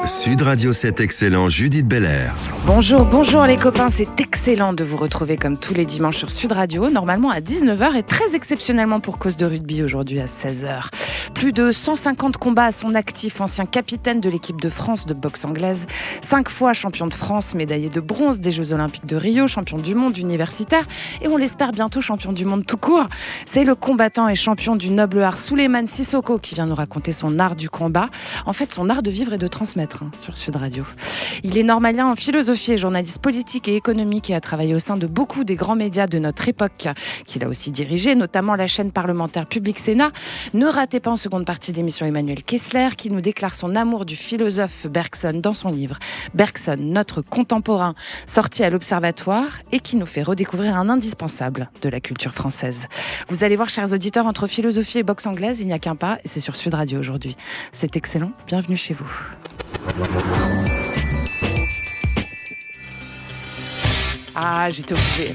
Sud Radio 7 Excellent, Judith Belair. Bonjour les copains, c'est excellent de vous retrouver comme tous les dimanches sur Sud Radio, normalement à 19h et très exceptionnellement pour cause de rugby aujourd'hui à 16h. Plus de 150 combats à son actif, ancien capitaine de l'équipe de France de boxe anglaise, 5 fois champion de France, médaillé de bronze des Jeux Olympiques de Rio, champion du monde universitaire et on l'espère bientôt champion du monde tout court. C'est le combattant et champion du noble art Souleymane Sissoko qui vient nous raconter son art du combat, en fait son art de vivre et de transmettre sur Sud Radio. Il est normalien en philosophie et journaliste politique et économique et a travaillé au sein de beaucoup des grands médias de notre époque, qu'il a aussi dirigé, notamment la chaîne parlementaire Public Sénat. Ne ratez pas en seconde partie d'émission Emmanuel Kessler, qui nous déclare son amour du philosophe Bergson dans son livre Bergson, notre contemporain, sorti à l'Observatoire et qui nous fait redécouvrir un indispensable de la culture française. Vous allez voir, chers auditeurs, entre philosophie et boxe anglaise, il n'y a qu'un pas et c'est sur Sud Radio aujourd'hui. C'est excellent, bienvenue chez vous. Ah, j'étais obligée.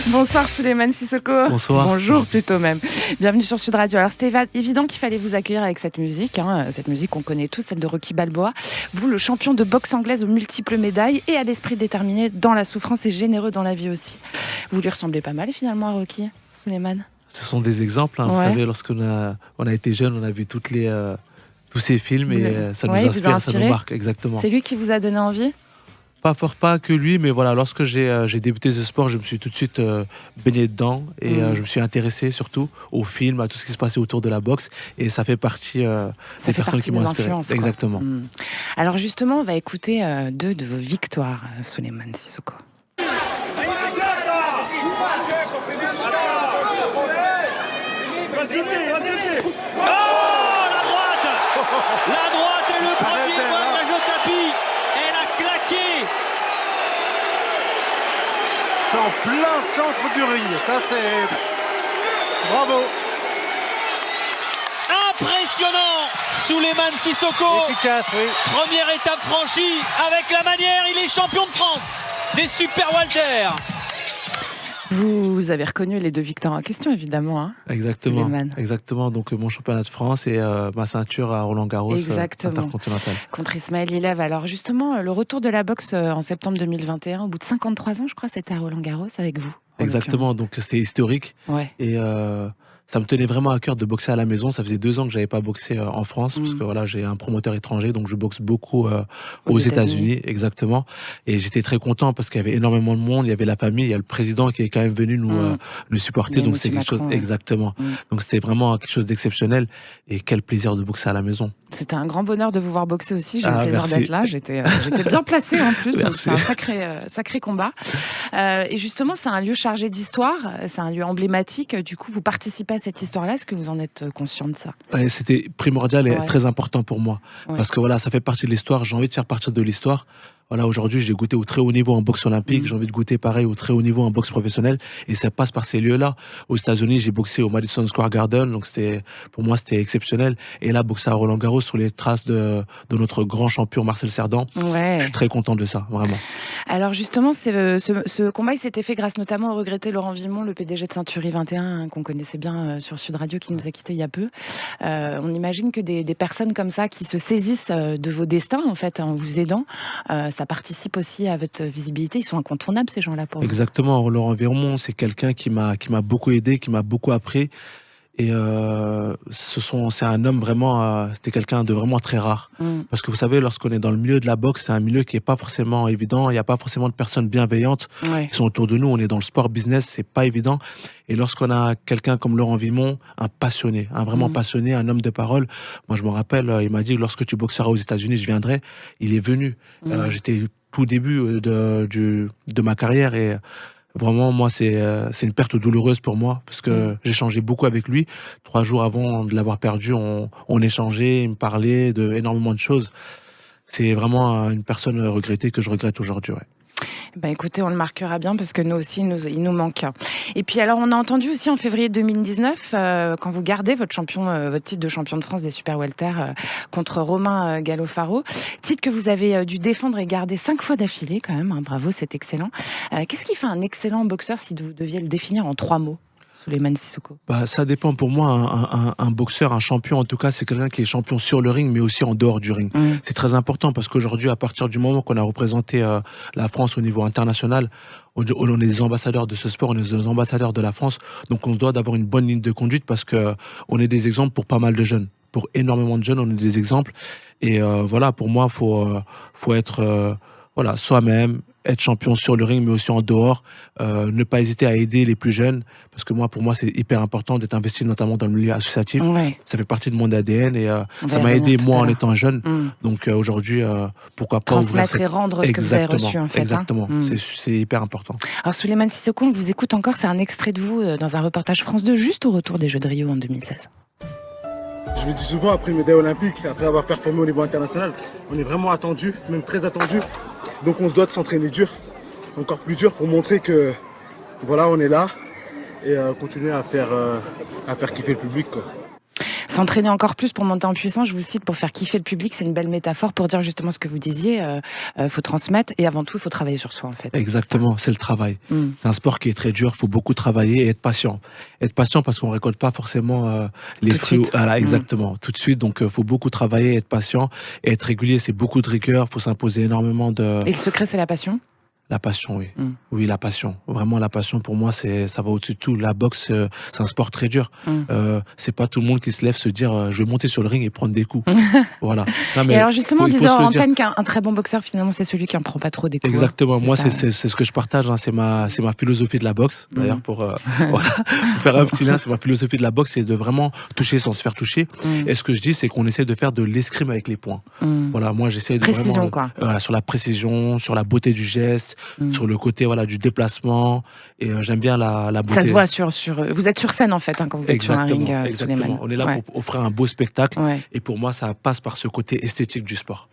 Bonsoir Souleymane Sissoko. Bonsoir. Bonjour plutôt même. Bienvenue sur Sud Radio. Alors c'était évident qu'il fallait vous accueillir avec cette musique qu'on connaît tous, celle de Rocky Balboa. Vous, le champion de boxe anglaise aux multiples médailles et à l'esprit déterminé dans la souffrance et généreux dans la vie aussi. Vous lui ressemblez pas mal finalement à Rocky, Souleymane. Ce sont des exemples. Ouais. Vous savez, lorsqu'on a été jeune, on a vu tous ces films et ça nous inspire, ça nous marque. Exactement. C'est lui qui vous a donné envie ? Pas que lui, mais voilà, lorsque j'ai débuté ce sport, je me suis tout de suite baigné dedans et je me suis intéressé surtout aux films, à tout ce qui se passait autour de la boxe et ça fait partie des personnes qui m'ont inspiré. Exactement. Alors justement, on va écouter deux de vos victoires, Souleymane Sissoko. La droite est le premier pointage au tapis. Elle a claqué. C'est en plein centre du ring. Ça c'est... Bravo. Impressionnant. Souleymane Sissoko. Efficace, oui. Première étape franchie. Avec la manière, il est champion de France des Super Walter. Vous avez reconnu les deux victoires en question, évidemment. Hein, Exactement. Donc mon championnat de France et ma ceinture à Roland-Garros intercontinental. Contre Ismaël Ilève. Alors justement, le retour de la boxe en septembre 2021, au bout de 53 ans, je crois, c'était à Roland-Garros avec vous. Exactement, donc c'était historique. Ouais. Et ça me tenait vraiment à cœur de boxer à la maison. Ça faisait 2 ans que j'avais pas boxé en France, parce que voilà, j'ai un promoteur étranger, donc je boxe beaucoup aux États-Unis, exactement. Et j'étais très content parce qu'il y avait énormément de monde, il y avait la famille, il y a le président qui est quand même venu nous supporter, donc c'est quelque chose exactement. Donc c'était vraiment quelque chose d'exceptionnel et quel plaisir de boxer à la maison. C'était un grand bonheur de vous voir boxer aussi. J'ai eu le plaisir d'être là. J'étais bien placée en plus. C'est un sacré combat. Et justement, c'est un lieu chargé d'histoire. C'est un lieu emblématique. Du coup, vous participez à cette histoire-là. Est-ce que vous en êtes conscient de ça ? C'était primordial et très important pour moi. Parce que voilà, ça fait partie de l'histoire. J'ai envie de faire partie de l'histoire. Voilà, aujourd'hui, j'ai goûté au très haut niveau en boxe olympique. J'ai envie de goûter pareil au très haut niveau en boxe professionnelle. Et ça passe par ces lieux-là. Aux États-Unis, j'ai boxé au Madison Square Garden. Donc pour moi, c'était exceptionnel. Et là, boxer à Roland-Garros sur les traces de notre grand champion Marcel Cerdan. Ouais. Je suis très content de ça, vraiment. Alors justement, ce combat, il s'était fait grâce notamment au regretté Laurent Vimont, le PDG de Century 21, qu'on connaissait bien sur Sud Radio, qui nous a quittés il y a peu. On imagine que des personnes comme ça, qui se saisissent de vos destins, en fait, en vous aidant, ça participe aussi à votre visibilité. Ils sont incontournables, ces gens-là, pour vous. Exactement. Laurent Vimont, c'est quelqu'un qui m'a beaucoup aidé, qui m'a beaucoup appris. Et c'est un homme vraiment, c'était quelqu'un de vraiment très rare. Parce que vous savez, lorsqu'on est dans le milieu de la boxe, c'est un milieu qui est pas forcément évident. Il n'y a pas forcément de personnes bienveillantes qui sont autour de nous. On est dans le sport business, c'est pas évident. Et lorsqu'on a quelqu'un comme Laurent Vimont, un passionné, un vraiment passionné, un homme de parole. Moi, je me rappelle, il m'a dit, lorsque tu boxeras aux États-Unis, je viendrai. Il est venu. J'étais tout début de ma carrière et vraiment, moi, c'est une perte douloureuse pour moi parce que j'ai échangé beaucoup avec lui. 3 jours avant de l'avoir perdu, on échangeait, il me parlait de énormément de choses. C'est vraiment une personne regrettée que je regrette aujourd'hui. Ouais. Ben écoutez, on le marquera bien parce que nous aussi, il nous manque. Et puis alors, on a entendu aussi en février 2019, quand vous gardez votre titre de champion de France des Super Welter contre Romain Gallo-Faro, titre que vous avez dû défendre et garder 5 fois d'affilée quand même. Hein, bravo, c'est excellent. Qu'est-ce qui fait un excellent boxeur si vous deviez le définir en 3 mots ? Souleymane Cissokho? Ça dépend. Pour moi, un boxeur, un champion, en tout cas, c'est quelqu'un qui est champion sur le ring, mais aussi en dehors du ring. C'est très important parce qu'aujourd'hui, à partir du moment qu'on a représenté la France au niveau international, on est des ambassadeurs de ce sport, on est des ambassadeurs de la France, donc on doit d'avoir une bonne ligne de conduite parce que on est des exemples pour pas mal de jeunes. Pour énormément de jeunes, on est des exemples. Et voilà, pour moi, faut être soi-même, être champion sur le ring, mais aussi en dehors. Ne pas hésiter à aider les plus jeunes, parce que pour moi, c'est hyper important d'être investi notamment dans le milieu associatif. Ouais. Ça fait partie de mon ADN et ça m'a aidé moi en étant jeune. Donc aujourd'hui, pourquoi pas transmettre et rendre ce que vous avez reçu en fait. Exactement, c'est hyper important. Alors Souleymane Cissokho, on vous écoute encore, c'est un extrait de vous dans un reportage France 2 juste au retour des Jeux de Rio en 2016. Je me dis souvent, après une médaille olympique, après avoir performé au niveau international, on est vraiment attendu, même très attendu. Donc on se doit de s'entraîner dur, encore plus dur pour montrer que voilà, on est là et continuer à faire kiffer le public, quoi. S'entraîner encore plus pour monter en puissance, je vous cite, pour faire kiffer le public, c'est une belle métaphore pour dire justement ce que vous disiez, faut transmettre et avant tout, il faut travailler sur soi en fait. Exactement, c'est le travail. C'est un sport qui est très dur, il faut beaucoup travailler et être patient. Être patient parce qu'on ne récolte pas forcément les fruits. Voilà, exactement, tout de suite, donc il faut beaucoup travailler, être patient et être régulier, c'est beaucoup de rigueur, il faut s'imposer énormément de... Et le secret, c'est la passion ? La passion, oui. Oui, la passion. Vraiment, la passion, pour moi, ça va au-dessus de tout. La boxe, c'est un sport très dur. C'est pas tout le monde qui se lève se dire je vais monter sur le ring et prendre des coups. Voilà. Non, mais et alors justement, on disait en antenne qu'un très bon boxeur, finalement, c'est celui qui en prend pas trop des coups. Exactement. Moi, c'est ce que je partage. C'est ma philosophie de la boxe. D'ailleurs, pour faire un petit lien, c'est ma philosophie de la boxe, c'est de vraiment toucher sans se faire toucher. Et ce que je dis, c'est qu'on essaie de faire de l'escrime avec les poings. Voilà. Moi, j'essaie de précision, vraiment, sur la précision, sur la beauté du geste. Sur le côté du déplacement et j'aime bien la beauté. Ça se voit sur vous êtes sur scène en fait quand vous êtes sur un ring. Exactement. On est là pour offrir un beau spectacle et pour moi ça passe par ce côté esthétique du sport.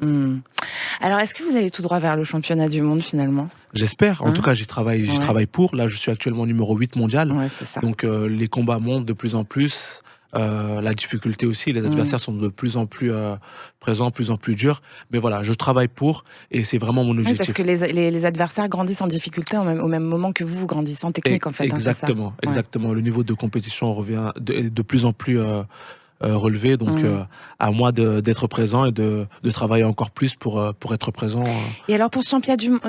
Alors est-ce que vous allez tout droit vers le championnat du monde finalement? J'espère. En tout cas, j'y travaille pour. Là, je suis actuellement numéro 8 mondial. C'est ça. Donc les combats montent de plus en plus. La difficulté aussi, les adversaires sont de plus en plus présents, plus en plus durs. Mais voilà, je travaille pour et c'est vraiment mon objectif. Oui, parce que les adversaires grandissent en difficulté au même moment que vous grandissez en technique en fait. Exactement, exactement. Le niveau de compétition revient de plus en plus relevé. Donc à moi d'être présent et de travailler encore plus pour être présent. Et alors pour ce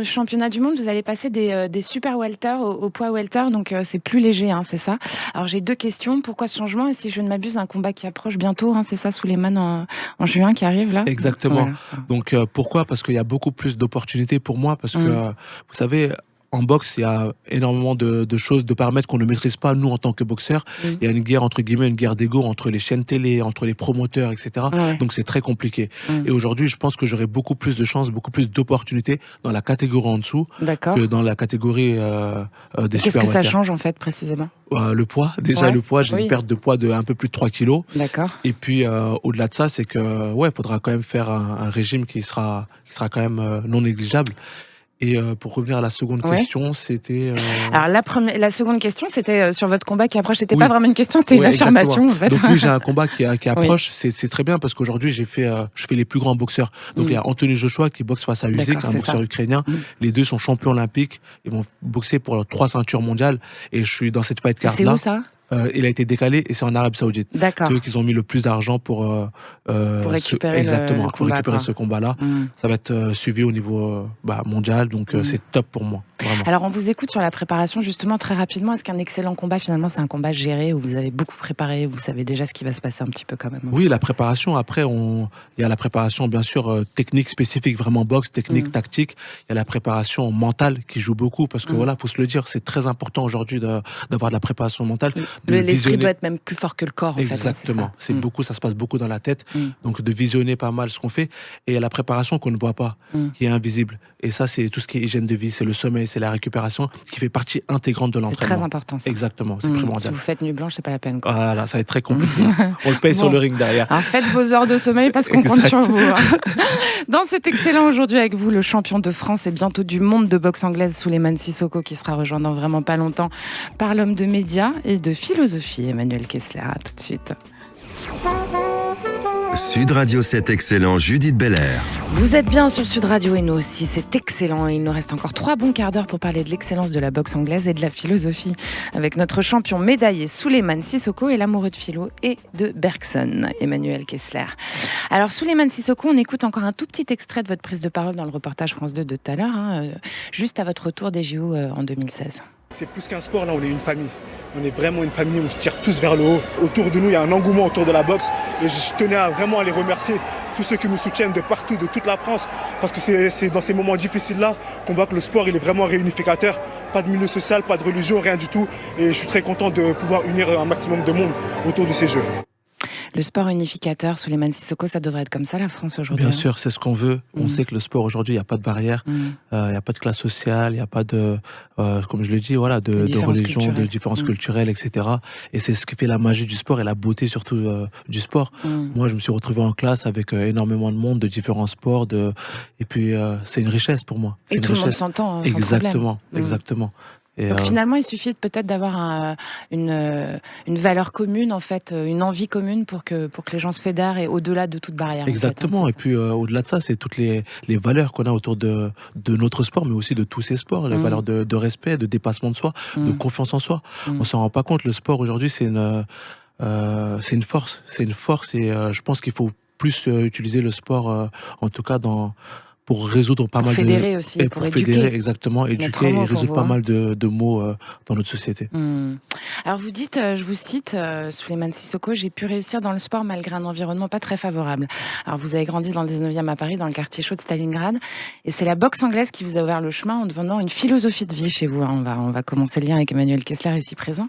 championnat du monde, vous allez passer des super welter au poids welter, donc c'est plus léger, hein, c'est ça. Alors j'ai deux questions. Pourquoi ce changement? Et si je ne m'abuse, un combat qui approche bientôt, hein, c'est ça, Souleymane en juin qui arrive là? Exactement. Voilà. Donc pourquoi? Parce qu'il y a beaucoup plus d'opportunités pour moi, parce que vous savez, en boxe, il y a énormément de choses, de paramètres qu'on ne maîtrise pas, nous, en tant que boxeurs. Il y a une guerre, entre guillemets, une guerre d'ego entre les chaînes télé, entre les promoteurs, etc. Donc, c'est très compliqué. Et aujourd'hui, je pense que j'aurai beaucoup plus de chances, beaucoup plus d'opportunités dans la catégorie en dessous que dans la catégorie des super. Qu'est-ce que ça change, en fait, précisément? Le poids. Déjà, le poids, j'ai une perte de poids de un peu plus de 3 kilos. D'accord. Et puis, au-delà de ça, c'est que, il faudra quand même faire un régime qui sera quand même non négligeable. Et pour revenir à la seconde question, c'était... Alors la seconde question, c'était sur votre combat qui approche. C'était pas vraiment une question, c'était une affirmation. En fait. Donc oui, j'ai un combat qui approche. C'est très bien parce qu'aujourd'hui, je fais les plus grands boxeurs. Donc il y a Anthony Joshua qui boxe face à Usyk, un boxeur ukrainien. Les deux sont champions olympiques. Ils vont boxer pour 3 ceintures mondiales. Et je suis dans cette fight card-là. C'est où ça? Il a été décalé et c'est en Arabie Saoudite. D'accord. C'est eux qui ont mis le plus d'argent pour récupérer pour récupérer ce combat-là. Ça va être suivi au niveau mondial, donc c'est top pour moi. Vraiment. Alors on vous écoute sur la préparation justement très rapidement. Est-ce qu'un excellent combat finalement c'est un combat géré où vous avez beaucoup préparé, vous savez déjà ce qui va se passer un petit peu quand même? Oui, la préparation. Après, il y a la préparation bien sûr technique spécifique, vraiment boxe, technique, tactique. Il y a la préparation mentale qui joue beaucoup parce que faut se le dire, c'est très important aujourd'hui d'avoir de la préparation mentale. L'esprit doit être même plus fort que le corps. Exactement. C'est beaucoup, ça se passe beaucoup dans la tête. Donc de visionner pas mal ce qu'on fait. Et il y a la préparation qu'on ne voit pas, qui est invisible. Et ça, c'est tout ce qui est hygiène de vie, c'est le sommeil, c'est la récupération, qui fait partie intégrante de l'entraînement. C'est très important. Ça. Exactement, c'est primordial. Si vous faites nuit blanche, c'est pas la peine. Quoi. Voilà, ça va être très compliqué. On le paye sur le ring derrière. Alors faites vos heures de sommeil parce qu'on compte sur vous. Hein. Dans cet excellent aujourd'hui avec vous, le champion de France et bientôt du monde de boxe anglaise, Souleymane Cissokho, qui sera rejoint dans vraiment pas longtemps par l'homme de médias et de philosophie, Emmanuel Kessler. À tout de suite. Sud Radio, c'est excellent, Judith Belair. Vous êtes bien sur Sud Radio et nous aussi, c'est excellent. Il nous reste encore 3 bons quarts d'heure pour parler de l'excellence de la boxe anglaise et de la philosophie avec notre champion médaillé Souleymane Cissokho et l'amoureux de philo et de Bergson, Emmanuel Kessler. Alors Souleymane Cissokho, on écoute encore un tout petit extrait de votre prise de parole dans le reportage France 2 de tout à l'heure, juste à votre retour des JO en 2016. C'est plus qu'un sport, là on est une famille. On est vraiment une famille, on se tire tous vers le haut. Autour de nous, il y a un engouement autour de la boxe. Et je tenais vraiment à les remercier, tous ceux qui nous soutiennent de partout, de toute la France. Parce que c'est dans ces moments difficiles-là qu'on voit que le sport, il est vraiment réunificateur. Pas de milieu social, pas de religion, rien du tout. Et je suis très content de pouvoir unir un maximum de monde autour de ces Jeux. Le sport unificateur, Souleymane Cissokho, ça devrait être comme ça la France aujourd'hui. Bien sûr, c'est ce qu'on veut. On sait que le sport aujourd'hui, il n'y a pas de barrière, il n'y a pas de classe sociale, il n'y a pas de, comme je l'ai dit, voilà, de religion, de différences culturelles, etc. Et c'est ce qui fait la magie du sport et la beauté surtout du sport. Moi, je me suis retrouvé en classe avec énormément de monde, de différents sports, et puis c'est une richesse pour moi. Et tout le monde s'entend, sans exactement, problème. exactement. Et donc finalement, il suffit peut-être d'avoir une valeur commune, en fait, une envie commune pour que les gens se fédèrent et au-delà de toute barrière. Exactement. En fait, et puis au-delà de ça, c'est toutes les valeurs qu'on a autour de notre sport, mais aussi de tous ces sports, les valeurs de respect, de dépassement de soi, de confiance en soi. On s'en rend pas compte. Le sport aujourd'hui, c'est une force. C'est une force et je pense qu'il faut plus utiliser le sport, en tout cas pour résoudre pas mal fédérer aussi, et pour fédérer, éduquer. exactement, éduquer et résoudre pas mal de maux dans notre société. Alors vous dites, je vous cite, Souleymane Cissokho, j'ai pu réussir dans le sport malgré un environnement pas très favorable. Alors vous avez grandi dans le 19e à Paris, dans le quartier chaud de Stalingrad, et c'est la boxe anglaise qui vous a ouvert le chemin en devenant une philosophie de vie chez vous. On va commencer le lien avec Emmanuel Kessler ici présent.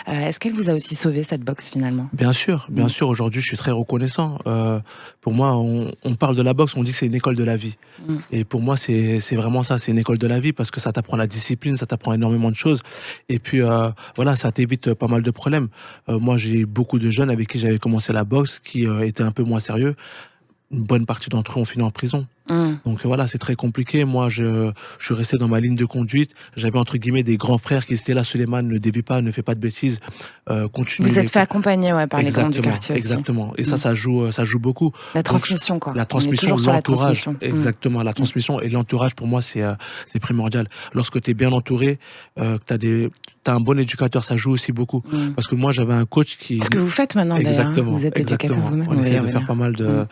Est-ce qu'elle vous a aussi sauvé cette boxe finalement ? Bien sûr. Aujourd'hui, je suis très reconnaissant. Pour moi, on parle de la boxe, on dit que c'est une école de la vie. Et pour moi, c'est vraiment ça, c'est une école de la vie parce que ça t'apprend la discipline, ça t'apprend énormément de choses. Et puis, voilà, ça t'évite pas mal de problèmes. Moi, j'ai beaucoup de jeunes avec qui j'avais commencé la boxe qui étaient un peu moins sérieux. Une bonne partie d'entre eux ont fini en prison. Donc voilà, c'est très compliqué. Moi, je suis resté dans ma ligne de conduite. J'avais entre guillemets des grands frères qui étaient là. Souleymane, ne dévie pas, ne fais pas de bêtises. Continue. Vous êtes fait accompagner par les grands du quartier aussi. Exactement. Et ça joue beaucoup. La transmission, quoi. La transmission, l'entourage. Exactement. La transmission et l'entourage, pour moi, c'est primordial. Lorsque tu es bien entouré, que t'as un bon éducateur, ça joue aussi beaucoup. Parce que moi, j'avais un coach qui... Ce que vous faites maintenant, d'ailleurs. Vous êtes éducateur vous-même. On essaie de faire pas mal de...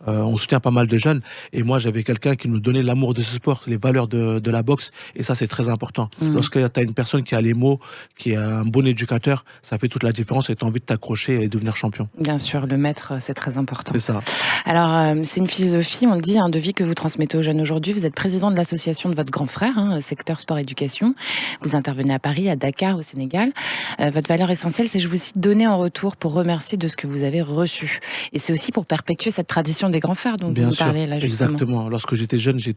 on soutient pas mal de jeunes et moi j'avais quelqu'un qui nous donnait l'amour de ce sport, les valeurs de la boxe et ça c'est très important. Lorsque tu as une personne qui a les mots, qui est un bon éducateur, ça fait toute la différence et tu as envie de t'accrocher et devenir champion. Bien sûr, le maître c'est très important. C'est ça. Alors c'est une philosophie, on le dit, de vie que vous transmettez aux jeunes aujourd'hui. Vous êtes président de l'association de votre grand frère, secteur sport éducation. Vous intervenez à Paris, à Dakar, au Sénégal. Votre valeur essentielle, c'est, je vous cite, donner en retour pour remercier de ce que vous avez reçu. Et c'est aussi pour perpétuer cette tradition des grands frères dont vous parlez là justement. Exactement. Lorsque j'étais jeune, j'ai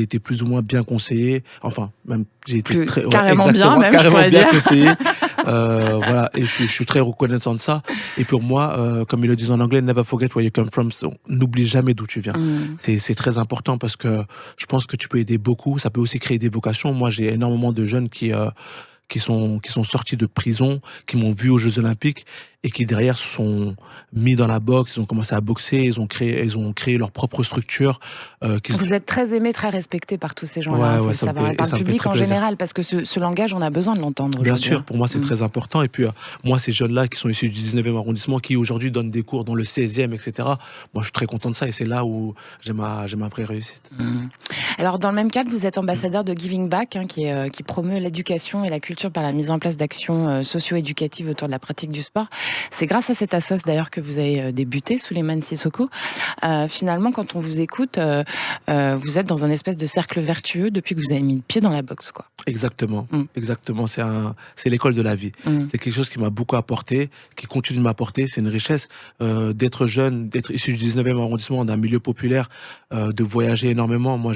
été plus ou moins bien conseillé. Enfin, même j'ai été carrément bien conseillé. Voilà. Et je suis très reconnaissant de ça. Et pour moi, comme ils le disent en anglais, never forget where you come from. N'oublie jamais d'où tu viens. C'est très important parce que je pense que tu peux aider beaucoup. Ça peut aussi créer des vocations. Moi, j'ai énormément de jeunes qui sont sortis de prison, qui m'ont vu aux Jeux Olympiques et qui derrière se sont mis dans la boxe, ils ont commencé à boxer, ils ont créé leur propre structure. Vous êtes très aimé, très respecté par tous ces gens-là, ouais, par le public en général, parce que ce langage, on a besoin de l'entendre. Bien sûr, pour moi c'est très important. Et puis moi, ces jeunes-là qui sont issus du 19e arrondissement, qui aujourd'hui donnent des cours dans le 16e, etc., moi je suis très content de ça et c'est là où j'ai ma vraie réussite. Alors dans le même cadre, vous êtes ambassadeur de Giving Back, qui promeut l'éducation et la culture par la mise en place d'actions socio-éducatives autour de la pratique du sport. C'est grâce à cette assoce d'ailleurs que vous avez débuté, Souleymane Cissokho. Finalement, quand on vous écoute, vous êtes dans un espèce de cercle vertueux depuis que vous avez mis le pied dans la boxe, quoi. Exactement, exactement. C'est l'école de la vie. C'est quelque chose qui m'a beaucoup apporté, qui continue de m'apporter. C'est une richesse d'être jeune, d'être issu du 19e arrondissement, d'un milieu populaire, de voyager énormément. Moi,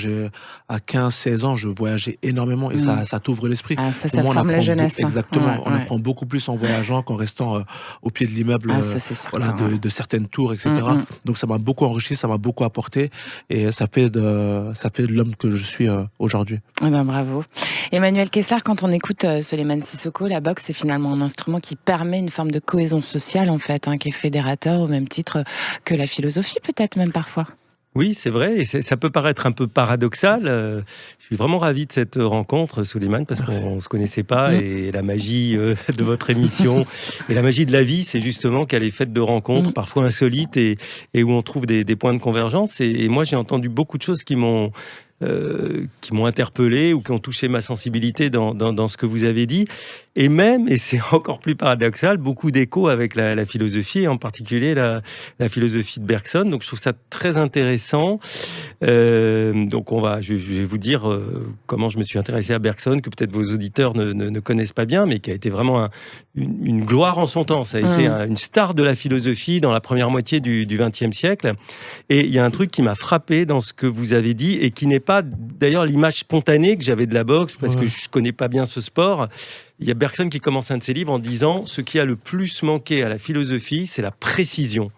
à 15-16 ans, je voyageais énormément et ça t'ouvre l'esprit. Ça forme forme la jeunesse. Exactement. On apprend beaucoup plus en voyageant qu'en restant au pied de l'immeuble, de certaines tours, etc. Donc ça m'a beaucoup enrichi, ça m'a beaucoup apporté, et ça fait de l'homme que je suis aujourd'hui. Eh ben, bravo. Emmanuel Kessler, quand on écoute Souleymane Cissokho, la boxe, c'est finalement un instrument qui permet une forme de cohésion sociale, en fait, qui est fédérateur au même titre que la philosophie, peut-être même parfois. Oui, c'est vrai, et ça peut paraître un peu paradoxal. Je suis vraiment ravi de cette rencontre, Souleymane, parce qu'on ne se connaissait pas, et la magie de votre émission et la magie de la vie, c'est justement qu'elle est faite de rencontres, parfois insolites, et où on trouve des points de convergence. Et moi, j'ai entendu beaucoup de choses qui m'ont interpellé ou qui ont touché ma sensibilité dans ce que vous avez dit. Et même, et c'est encore plus paradoxal, beaucoup d'échos avec la philosophie, et en particulier la philosophie de Bergson. Donc je trouve ça très intéressant. Donc je vais vous dire comment je me suis intéressé à Bergson, que peut-être vos auditeurs ne connaissent pas bien, mais qui a été vraiment une gloire en son temps. Ça a été une star de la philosophie dans la première moitié du XXe siècle. Et il y a un truc qui m'a frappé dans ce que vous avez dit, et qui n'est pas d'ailleurs l'image spontanée que j'avais de la boxe, parce que je connais pas bien ce sport. Il y a Bergson qui commence un de ses livres en disant « Ce qui a le plus manqué à la philosophie, c'est la précision ».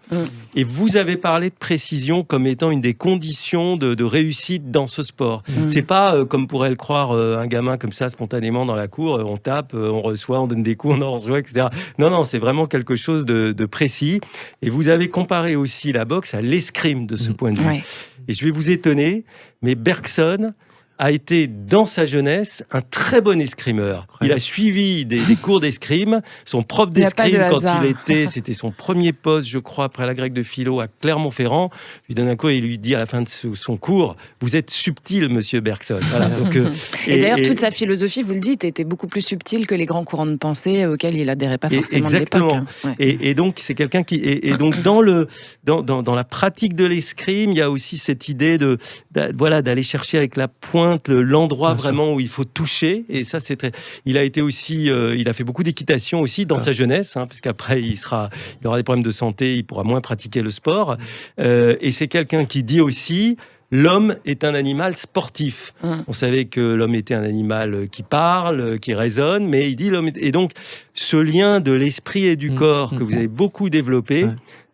Et vous avez parlé de précision comme étant une des conditions de réussite dans ce sport. C'est pas, comme pourrait le croire un gamin comme ça, spontanément dans la cour, on tape, on reçoit, on donne des coups, on en reçoit, etc. Non, c'est vraiment quelque chose de précis. Et vous avez comparé aussi la boxe à l'escrime de ce point de vue. Ouais. Et je vais vous étonner, mais Bergson a été, dans sa jeunesse, un très bon escrimeur. Il a suivi des cours d'escrime. Son prof d'escrime, quand c'était son premier poste, je crois, après la grecque de philo à Clermont-Ferrand, lui donne un cours et il lui dit à la fin de son cours « Vous êtes subtil, monsieur Bergson ». Voilà, donc, et d'ailleurs, toute sa philosophie, vous le dites, était beaucoup plus subtile que les grands courants de pensée auxquels il adhérait pas forcément de l'époque. Exactement. Ouais. Et donc, c'est quelqu'un qui... Et donc, dans la pratique de l'escrime, il y a aussi cette idée d'aller chercher avec la pointe l'endroit vraiment où il faut toucher, et ça c'est très... Il a été aussi, il a fait beaucoup d'équitation aussi dans sa jeunesse, parce qu'après il aura des problèmes de santé, il pourra moins pratiquer le sport, et c'est quelqu'un qui dit aussi l'homme est un animal sportif. On savait que l'homme était un animal qui parle, qui raisonne, mais il dit l'homme... Et donc ce lien de l'esprit et du corps que vous avez beaucoup développé,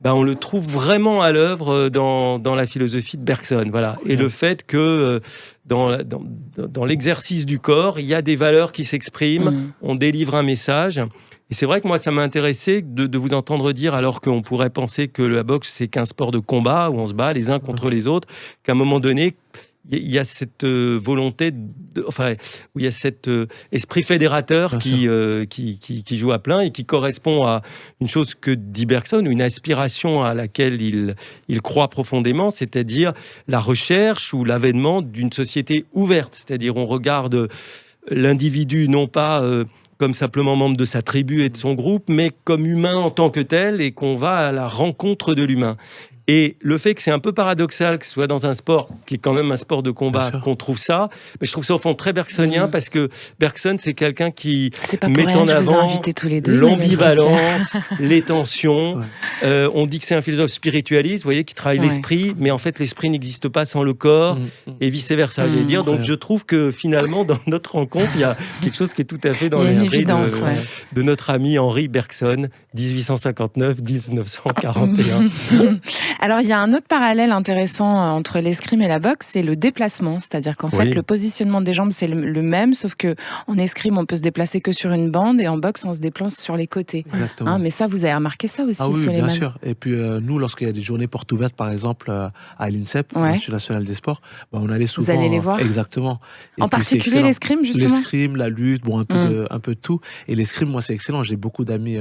on le trouve vraiment à l'œuvre dans la philosophie de Bergson. Voilà. Et le fait que dans l'exercice du corps, il y a des valeurs qui s'expriment, on délivre un message. Et c'est vrai que moi, ça m'a intéressé de vous entendre dire, alors qu'on pourrait penser que la boxe, c'est qu'un sport de combat, où on se bat les uns contre les autres, qu'à un moment donné, il y a cette volonté, où il y a cet esprit fédérateur qui joue à plein et qui correspond à une chose que dit Bergson, une aspiration à laquelle il croit profondément, c'est-à-dire la recherche ou l'avènement d'une société ouverte. C'est-à-dire on regarde l'individu non pas comme simplement membre de sa tribu et de son groupe, mais comme humain en tant que tel, et qu'on va à la rencontre de l'humain. Et le fait que c'est un peu paradoxal que ce soit dans un sport qui est quand même un sport de combat qu'on trouve ça, mais je trouve ça au fond très bergsonien, parce que Bergson, c'est quelqu'un qui met en avant l'ambivalence, les tensions. On dit que c'est un philosophe spiritualiste, vous voyez, qui travaille l'esprit, mais en fait l'esprit n'existe pas sans le corps, et vice-versa, j'allais dire. Donc je trouve que finalement, dans notre rencontre, il y a quelque chose qui est tout à fait dans l'esprit de notre ami Henri Bergson, 1859-1941. Alors, il y a un autre parallèle intéressant entre l'escrime et la boxe, c'est le déplacement. C'est-à-dire qu'en fait, le positionnement des jambes, c'est le même, sauf qu'en escrime, on peut se déplacer que sur une bande, et en boxe, on se déplace sur les côtés. Mais ça, vous avez remarqué ça aussi, oui, Souleymane. Bien sûr. Et puis, nous, lorsqu'il y a des journées portes ouvertes, par exemple, à l'INSEP, l'Institut national des sports, on allait souvent... Vous allez les voir. Exactement. Et en particulier l'escrime, justement. L'escrime, la lutte, un peu de tout. Et l'escrime, moi, c'est excellent. J'ai beaucoup d'amis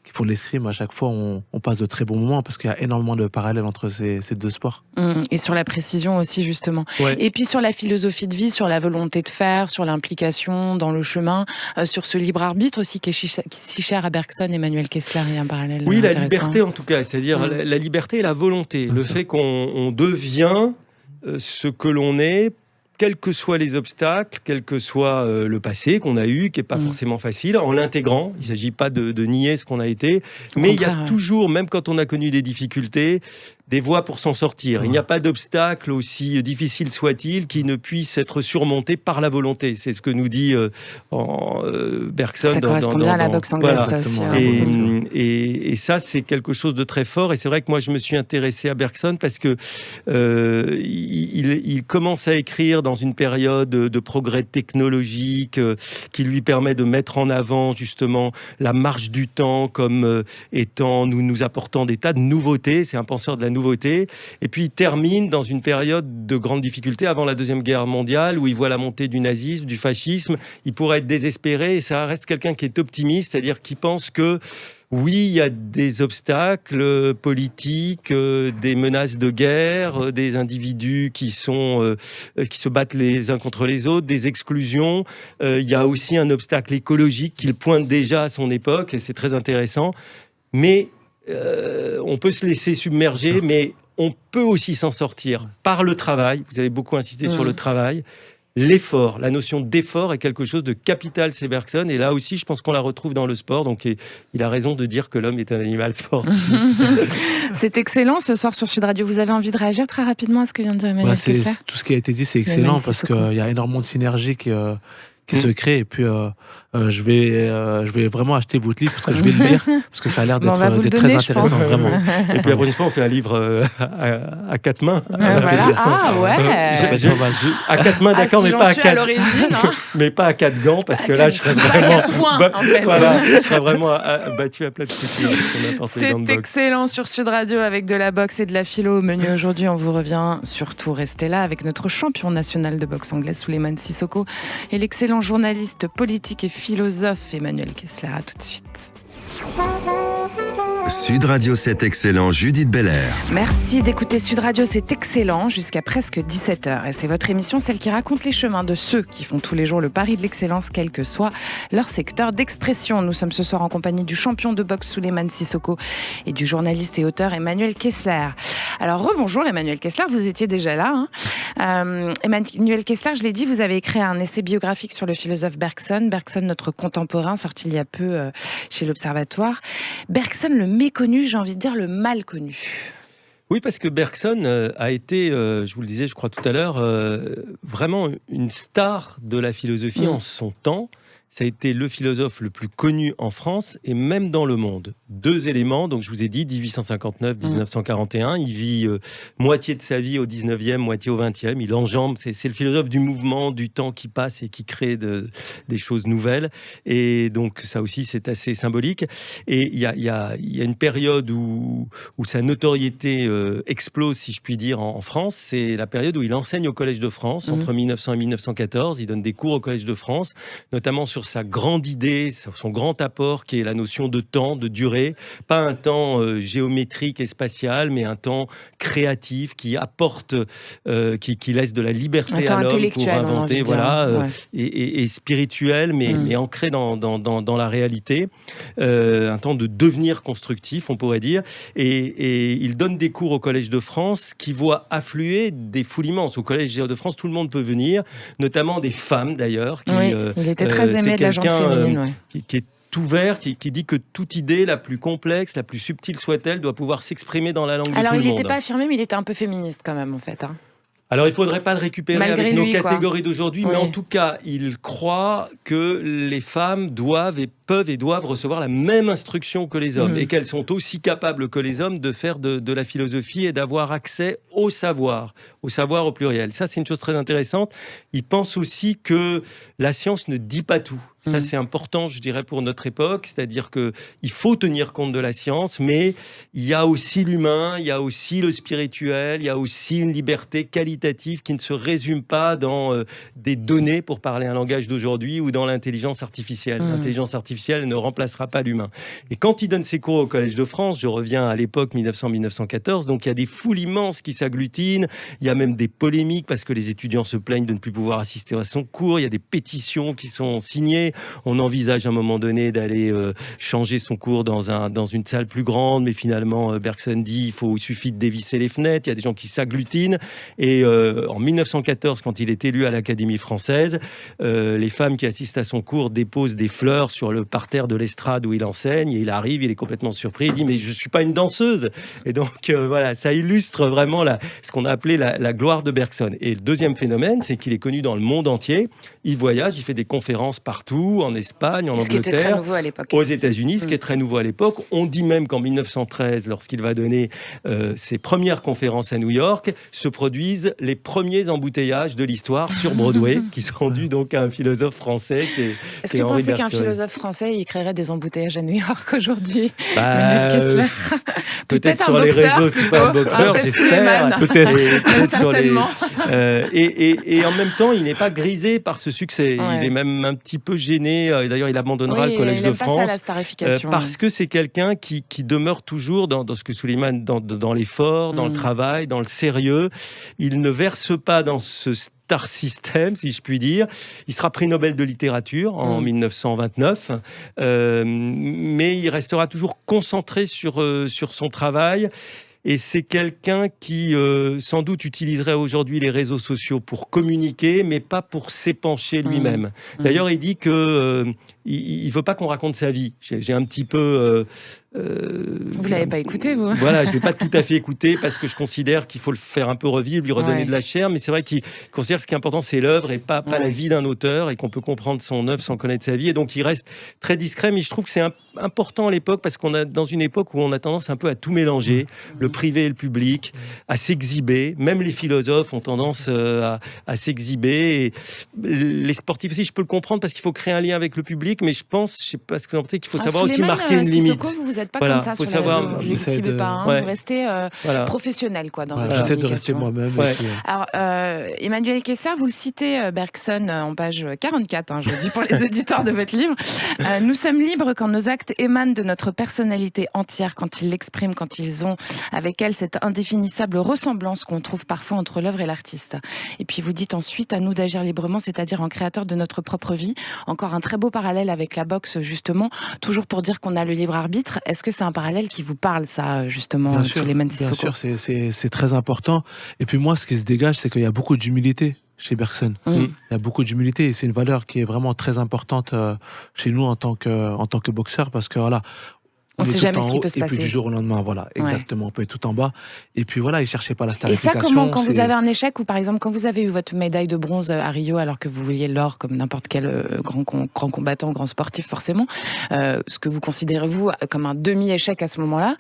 qui font de l'escrime. À chaque fois, on passe de très bons moments, parce qu'il y a énormément de parallèles entre ces deux sports. Et sur la précision aussi, justement. Et puis sur la philosophie de vie, sur la volonté de faire, sur l'implication dans le chemin, sur ce libre arbitre aussi qui est si cher à Bergson. Emmanuel Kessler, il y a un parallèle intéressant. La liberté en tout cas, c'est-à-dire la liberté et la volonté. Le fait qu'on devient ce que l'on est quels que soient les obstacles, quel que soit le passé qu'on a eu, qui n'est pas forcément facile, en l'intégrant. Il ne s'agit pas de nier ce qu'on a été, mais il y a toujours, même quand on a connu des difficultés, des voies pour s'en sortir. Il n'y a pas d'obstacle, aussi difficile soit-il, qui ne puisse être surmonté par la volonté. C'est ce que nous dit Bergson. Ça correspond bien à la boxe anglaise, voilà. ça aussi. Et ça, c'est quelque chose de très fort. Et c'est vrai que moi, je me suis intéressé à Bergson parce que il commence à écrire dans une période de progrès technologique qui lui permet de mettre en avant justement la marche du temps comme étant nous apportant des tas de nouveautés. C'est un penseur de la nouveauté. Et puis il termine dans une période de grande difficulté avant la Deuxième Guerre mondiale où il voit la montée du nazisme, du fascisme. Il pourrait être désespéré et ça reste quelqu'un qui est optimiste, c'est-à-dire qui pense que oui, il y a des obstacles politiques, des menaces de guerre, des individus qui se battent les uns contre les autres, des exclusions. Il y a aussi un obstacle écologique qu'il pointe déjà à son époque, et c'est très intéressant. Mais on peut se laisser submerger, mais on peut aussi s'en sortir par le travail. Vous avez beaucoup insisté sur le travail. L'effort, la notion d'effort est quelque chose de capital chez Bergson. Et là aussi, je pense qu'on la retrouve dans le sport. Donc, il a raison de dire que l'homme est un animal sportif. C'est excellent ce soir sur Sud Radio. Vous avez envie de réagir très rapidement à ce que vient de dire Emmanuel Kessler ? Tout ce qui a été dit, c'est excellent parce qu'il y a énormément de synergie qui se crée. Et puis, je vais vraiment acheter votre livre parce que je vais le lire parce que ça a l'air d'être très intéressant, vraiment. Et puis, la prochaine fois, on fait un livre à quatre mains. Voilà. Ah ouais. À quatre mains, d'accord, si mais pas à quatre. À l'origine, hein. Mais pas à quatre gants parce que là, je serais vraiment. Je serais vraiment battu à plat de couture. C'est excellent sur Sud Radio avec de la boxe et de la philo au menu aujourd'hui. On vous revient surtout. Restez là avec notre champion national de boxe anglaise, Souleymane Sissoko, et l'excellent journaliste politique et philosophe Emmanuel Kessler. À tout de suite. Sud Radio, c'est excellent, Judith Belair. Merci d'écouter Sud Radio, c'est excellent, jusqu'à presque 17h. Et c'est votre émission, celle qui raconte les chemins de ceux qui font tous les jours le pari de l'excellence, quel que soit leur secteur d'expression. Nous sommes ce soir en compagnie du champion de boxe Souleymane Sissoko et du journaliste et auteur Emmanuel Kessler. Alors, rebonjour Emmanuel Kessler, vous étiez déjà là. Emmanuel Kessler, je l'ai dit, vous avez écrit un essai biographique sur le philosophe Bergson. Bergson, notre contemporain, sorti il y a peu chez l'Observatoire. Bergson, le méconnu, j'ai envie de dire le mal connu. Oui, parce que Bergson a été, je vous le disais, je crois tout à l'heure, vraiment une star de la philosophie en son temps. Ça a été le philosophe le plus connu en France et même dans le monde. 2 éléments, donc je vous ai dit 1859-1941, il vit moitié de sa vie au 19e, moitié au 20e, il enjambe, c'est le philosophe du mouvement, du temps qui passe et qui crée des choses nouvelles. Et donc ça aussi c'est assez symbolique. Et il y a une période où sa notoriété explose, si je puis dire, en France, c'est la période où il enseigne au Collège de France, entre 1900 et 1914, il donne des cours au Collège de France, notamment sur sa grande idée, son grand apport qui est la notion de temps, de durée, pas un temps géométrique et spatial, mais un temps créatif qui apporte, qui laisse de la liberté à l'homme pour inventer, et spirituel, mais ancré dans la réalité, un temps de devenir constructif, on pourrait dire, et il donne des cours au Collège de France qui voient affluer des foules immenses. Au Collège de France, tout le monde peut venir, notamment des femmes d'ailleurs. Il était très aimé de la gente féminine. Qui est ouvert, qui dit que toute idée, la plus complexe, la plus subtile soit-elle, doit pouvoir s'exprimer dans la langue de tout le monde. Alors, il n'était pas affirmé, mais il était un peu fémiste quand même, en fait. Alors, il ne faudrait pas le récupérer malgré avec lui, nos catégories d'aujourd'hui, mais en tout cas, il croit que les femmes peuvent et doivent recevoir la même instruction que les hommes et qu'elles sont aussi capables que les hommes de faire de la philosophie et d'avoir accès au savoir au pluriel. Ça, c'est une chose très intéressante. Il pense aussi que la science ne dit pas tout. Ça, c'est important, je dirais, pour notre époque. C'est-à-dire qu'il faut tenir compte de la science, mais il y a aussi l'humain, il y a aussi le spirituel, il y a aussi une liberté qualitative qui ne se résume pas dans des données, pour parler un langage d'aujourd'hui, ou dans l'intelligence artificielle. L'intelligence artificielle ne remplacera pas l'humain. Et quand il donne ses cours au Collège de France, je reviens à l'époque 1900-1914, donc il y a des foules immenses qui s'agglutinent, il y a même des polémiques parce que les étudiants se plaignent de ne plus pouvoir assister à son cours, il y a des pétitions qui sont signées, On envisage à un moment donné d'aller changer son cours dans une salle plus grande, mais finalement, Bergson dit il suffit de dévisser les fenêtres, il y a des gens qui s'agglutinent. Et en 1914, quand il est élu à l'Académie française, les femmes qui assistent à son cours déposent des fleurs sur le parterre de l'estrade où il enseigne, et il arrive, il est complètement surpris, il dit mais je ne suis pas une danseuse. Et donc voilà, ça illustre vraiment ce qu'on a appelé la gloire de Bergson. Et le deuxième phénomène, c'est qu'il est connu dans le monde entier. Il voyage, il fait des conférences partout, en Espagne, en Angleterre, qui était très nouveau à l'époque. Aux États-Unis, ce qui est très nouveau à l'époque. On dit même qu'en 1913, lorsqu'il va donner ses premières conférences à New York, se produisent les premiers embouteillages de l'histoire sur Broadway, qui sont dus donc à un philosophe français qui est Est-ce que vous Henri pensez qu'un Bergson. philosophe français il créerait des embouteillages à New York aujourd'hui? Bah, Emmanuel Kessler. Peut-être un sur les boxeur, réseaux, c'est pas un plutôt. boxeur, Peut-être j'espère. Suleiman. Peut-être sur les. Certainement. Et en même temps, il n'est pas grisé par ce succès. Ouais. Il est même un petit peu gêné. D'ailleurs, il abandonnera le Collège il de aime pas ça, France. la starification. Parce que c'est quelqu'un qui demeure toujours dans ce que Suleiman, dans l'effort, dans le travail, dans le sérieux. Il ne verse pas dans ce star system, si je puis dire. Il sera prix Nobel de littérature en 1929, mais il restera toujours concentré sur son travail. Et c'est quelqu'un qui, sans doute, utiliserait aujourd'hui les réseaux sociaux pour communiquer, mais pas pour s'épancher lui-même. D'ailleurs, il dit que il veut pas qu'on raconte sa vie. J'ai un petit peu... Vous l'avez pas écouté, vous? Voilà, je ne l'ai pas tout à fait écouté parce que je considère qu'il faut le faire un peu revivre, lui redonner Ouais. de la chair, mais c'est vrai qu'il considère que ce qui est important, c'est l'œuvre et pas la vie d'un auteur, et qu'on peut comprendre son œuvre sans connaître sa vie. Et donc, il reste très discret, mais je trouve que c'est important à l'époque parce qu'on est dans une époque où on a tendance un peu à tout mélanger, le privé et le public, à s'exhiber. Même les philosophes ont tendance à s'exhiber. Et les sportifs aussi, je peux le comprendre parce qu'il faut créer un lien avec le public, mais je pense, je sais pas ce que vous en pensez, qu'il faut savoir aussi Suleiman, marquer une limite. Sissoko, vous n'êtes pas Voilà, comme ça faut sur les savoir- réseaux. Vous J'essaie n'exhibez de- pas, hein, Ouais. vous restez Voilà. professionnel quoi, dans Voilà, votre j'essaie de rester communication. moi-même. Ouais. et puis, Alors, Emmanuel Kessler, vous le citez, Bergson, en page 44, je le dis pour les auditeurs de votre livre. Nous sommes libres quand nos actes émanent de notre personnalité entière, quand ils l'expriment, quand ils ont avec elle cette indéfinissable ressemblance qu'on trouve parfois entre l'œuvre et l'artiste. Et puis vous dites ensuite, à nous d'agir librement, c'est-à-dire en créateur de notre propre vie. Encore un très beau parallèle avec la boxe, justement, toujours pour dire qu'on a le libre arbitre. Est-ce que c'est un parallèle qui vous parle, ça, justement, Bien sûr, Suleiman bien Sissoko? sûr, c'est très important. Et puis moi, ce qui se dégage, c'est qu'il y a beaucoup d'humilité chez Bergson. Il y a beaucoup d'humilité et c'est une valeur qui est vraiment très importante chez nous en tant que boxeur, parce que voilà, On est sait tout jamais en ce qui haut peut se et puis passer. du jour au lendemain, voilà, exactement, on peut être tout en bas. Et puis voilà, il cherchait pas la Et starification. ça, comment, quand vous c'est- avez un échec, ou par exemple, quand vous avez eu votre médaille de bronze à Rio, alors que vous vouliez l'or comme n'importe quel grand combattant, grand sportif, forcément, ce que vous considérez, vous, comme un demi-échec à ce moment-là,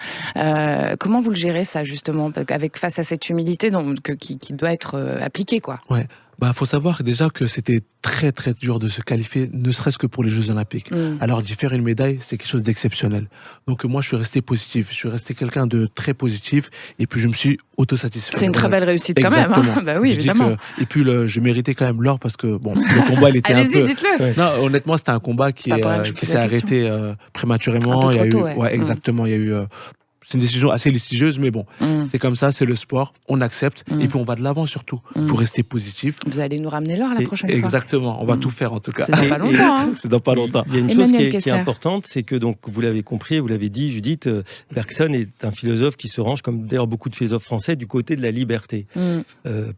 comment vous le gérez, ça, justement, face à cette humilité qui doit être appliquée, quoi? Ouais. Bah, faut savoir déjà que c'était très très dur de se qualifier, ne serait-ce que pour les Jeux Olympiques. Alors d'y faire une médaille, c'est quelque chose d'exceptionnel. Donc moi, je suis resté positif. Je suis resté quelqu'un de très positif, et puis je me suis autosatisfait. C'est une très Voilà. belle réussite quand même. Exactement. Bah oui, Je dis évidemment. et puis je méritais quand même l'or parce que bon, le combat il était un Allez-y, peu. dites-le. Non, honnêtement, c'était un combat qui C'est pas pour rien que je pose s'est la question. arrêté prématurément. Un peu Il y a trop eu, tôt, ouais. exactement. Il y a eu. C'est une décision assez litigieuse, mais bon, c'est comme ça, c'est le sport, on accepte, et puis on va de l'avant surtout. Il faut rester positif. Vous allez nous ramener l'or la Et- prochaine fois. Exactement, on va tout faire en tout cas. C'est dans pas longtemps, hein. C'est dans pas longtemps. Il y a une Emmanuel chose qui est Kessler. importante, c'est que, donc, vous l'avez compris, vous l'avez dit, Judith, Bergson est un philosophe qui se range, comme d'ailleurs beaucoup de philosophes français, du côté de la liberté,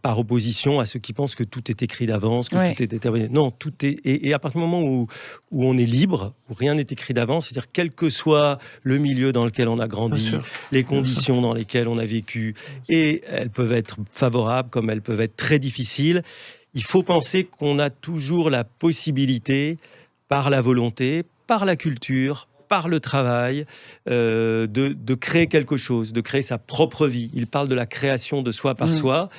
par opposition à ceux qui pensent que tout est écrit d'avance, que Ouais. tout est déterminé. Non, tout est... Et à partir du moment où on est libre, où rien n'est écrit d'avance, c'est-à-dire quel que soit le milieu dans lequel on a grandi, Bien sûr. les conditions dans lesquelles on a vécu, et elles peuvent être favorables comme elles peuvent être très difficiles, il faut penser qu'on a toujours la possibilité, par la volonté, par la culture, par le travail, de créer quelque chose, de créer sa propre vie. Il parle de la création de soi par soi,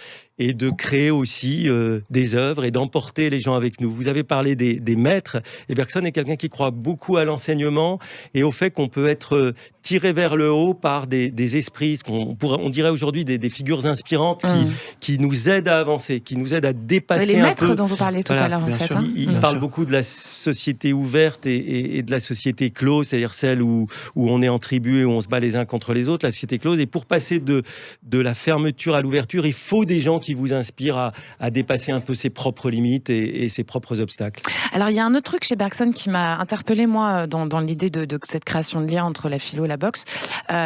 et de créer aussi des œuvres et d'emporter les gens avec nous. Vous avez parlé des maîtres, et Bergson est quelqu'un qui croit beaucoup à l'enseignement et au fait qu'on peut être tiré vers le haut par des esprits, on dirait aujourd'hui des figures inspirantes qui nous aident à avancer, qui nous aident à dépasser Les un maîtres peu. dont vous parliez tout Voilà, à l'heure, en bien fait. sûr. Hein. Il Bien parle sûr. beaucoup de la société ouverte et de la société close, c'est-à-dire celle où on est en tribu et où on se bat les uns contre les autres, la société close. Et pour passer de la fermeture à l'ouverture, il faut des gens qui qui vous inspire à dépasser un peu ses propres limites et ses propres obstacles. Alors, il y a un autre truc chez Bergson qui m'a interpellée, moi, dans l'idée de cette création de lien entre la philo et la boxe.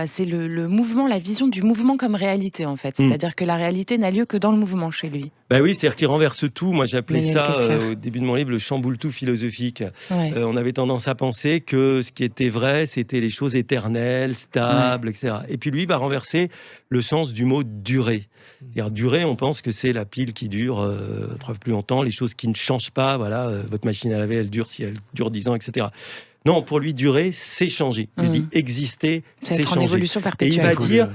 C'est le mouvement, la vision du mouvement comme réalité, en fait. C'est-à-dire que la réalité n'a lieu que dans le mouvement chez lui. Bah oui, c'est-à-dire qu'il renverse tout. Moi, j'appelais Manuel ça, Kessler. au début de mon livre, le chamboule-tout philosophique. Ouais. On avait tendance à penser que ce qui était vrai, c'était les choses éternelles, stables, etc. Et puis lui, il va renverser le sens du mot durer. C'est-à-dire durer, on pense que c'est la pile qui dure plus longtemps, les choses qui ne changent pas. Voilà, votre machine à laver, elle dure si elle dure 10 ans, etc. Non, pour lui, durer, c'est changer. Il dit exister, C'est c'est être en changer. évolution Et il perpétuelle. va dire,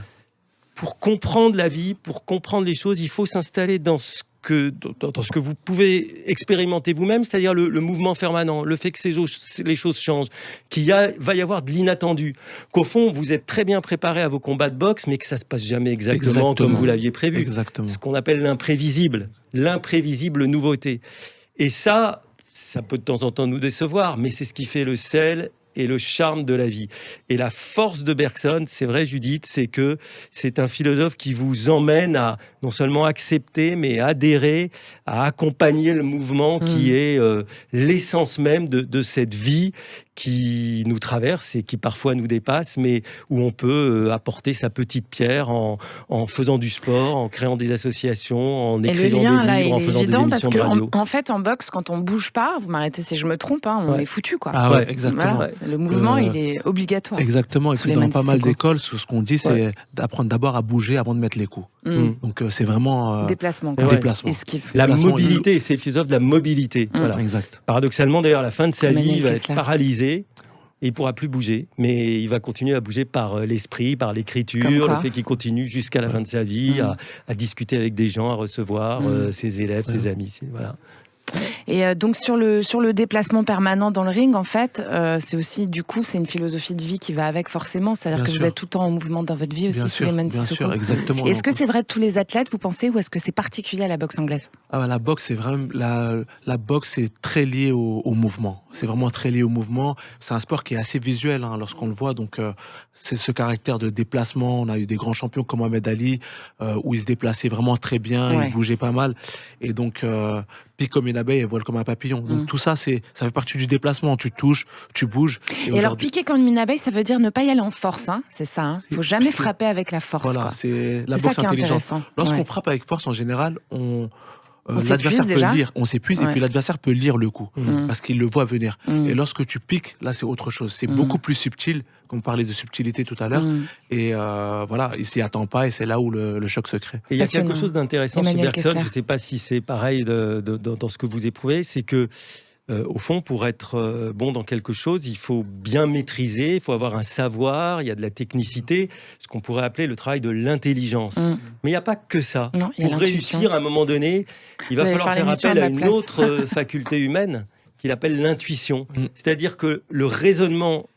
pour comprendre la vie, pour comprendre les choses, il faut s'installer dans ce que vous pouvez expérimenter vous-même, c'est-à-dire le mouvement permanent, le fait que les choses changent, va y avoir de l'inattendu, qu'au fond, vous êtes très bien préparé à vos combats de boxe, mais que ça ne se passe jamais exactement comme vous l'aviez prévu. Exactement. Ce qu'on appelle l'imprévisible nouveauté. Et ça peut de temps en temps nous décevoir, mais c'est ce qui fait le sel et le charme de la vie. Et la force de Bergson, c'est vrai Judith, c'est que c'est un philosophe qui vous emmène à non seulement accepter, mais adhérer, à accompagner le mouvement qui est l'essence même de cette vie qui nous traverse et qui parfois nous dépasse, mais où on peut apporter sa petite pierre en faisant du sport, en créant des associations, en écrivant Et le lien, des là, livres, en il est faisant des évident parce émissions de radio. qu'en fait, en boxe, quand on bouge pas, vous m'arrêtez si je me trompe, on est foutu, quoi. Ah ouais, exactement. Voilà, le mouvement, il est obligatoire. Exactement. Et puis dans Souleymane pas mal Sissoko. d'écoles, ce qu'on dit, c'est d'apprendre d'abord à bouger avant de mettre les coups. Donc c'est vraiment Déplacement. Ouais. déplacement. Esquive. La Déplacement, mobilité, c'est le philosophe de la mobilité. Voilà. Exact. Paradoxalement, d'ailleurs, à la fin de sa vie, Emmanuel il va Kessler. être paralysé et il pourra plus bouger, mais il va continuer à bouger par l'esprit, par Comme l'écriture, quoi. le fait qu'il continue jusqu'à la fin de sa vie à discuter avec des gens, à recevoir ses élèves, ses amis. Voilà. Et donc sur le déplacement permanent dans le ring, en fait, c'est aussi, du coup, c'est une philosophie de vie qui va avec forcément. C'est-à-dire Bien que sûr. vous êtes tout le temps en mouvement dans votre vie aussi, Bien sûr, Souleymane bien Sissoko. sûr, exactement. Et est-ce que c'est vrai de tous les athlètes, vous pensez, ou est-ce que c'est particulier à la boxe anglaise? La boxe, c'est vraiment la boxe est très liée au mouvement. C'est vraiment très lié au mouvement. C'est un sport qui est assez visuel lorsqu'on le voit. Donc c'est ce caractère de déplacement. On a eu des grands champions comme Mohamed Ali où il se déplaçait vraiment très bien, il bougeait pas mal. Et donc pique comme une abeille et vole comme un papillon. Donc tout ça, ça fait partie du déplacement. Tu touches, tu bouges. Et alors piquer comme une abeille, ça veut dire ne pas y aller en force, c'est ça. Il faut jamais frapper avec la force. Voilà, quoi. c'est la C'est boxe ça qui est intelligente. intéressant. Lorsqu'on frappe avec force, en général, s'épuise l'adversaire déjà. peut lire, on s'épuise et puis l'adversaire peut lire le coup parce qu'il le voit venir. Et lorsque tu piques, là c'est autre chose. C'est beaucoup plus subtil, comme on parlait de subtilité tout à l'heure. Et voilà, il s'y attend pas et c'est là où le choc se crée. Et il y a Passionnant. quelque chose d'intéressant chez Emmanuel Bergson, Kessler. je ne sais pas si c'est pareil dans ce que vous éprouvez, c'est que au fond, pour être bon dans quelque chose, il faut bien maîtriser, il faut avoir un savoir, il y a de la technicité, ce qu'on pourrait appeler le travail de l'intelligence. Mais il n'y a pas que ça. Non, il y a Pour l'intuition. réussir, à un moment donné, il va Vous allez falloir faire faire l'émission appel à à ma une place. autre faculté humaine qu'il appelle l'intuition. C'est-à-dire que le raisonnement,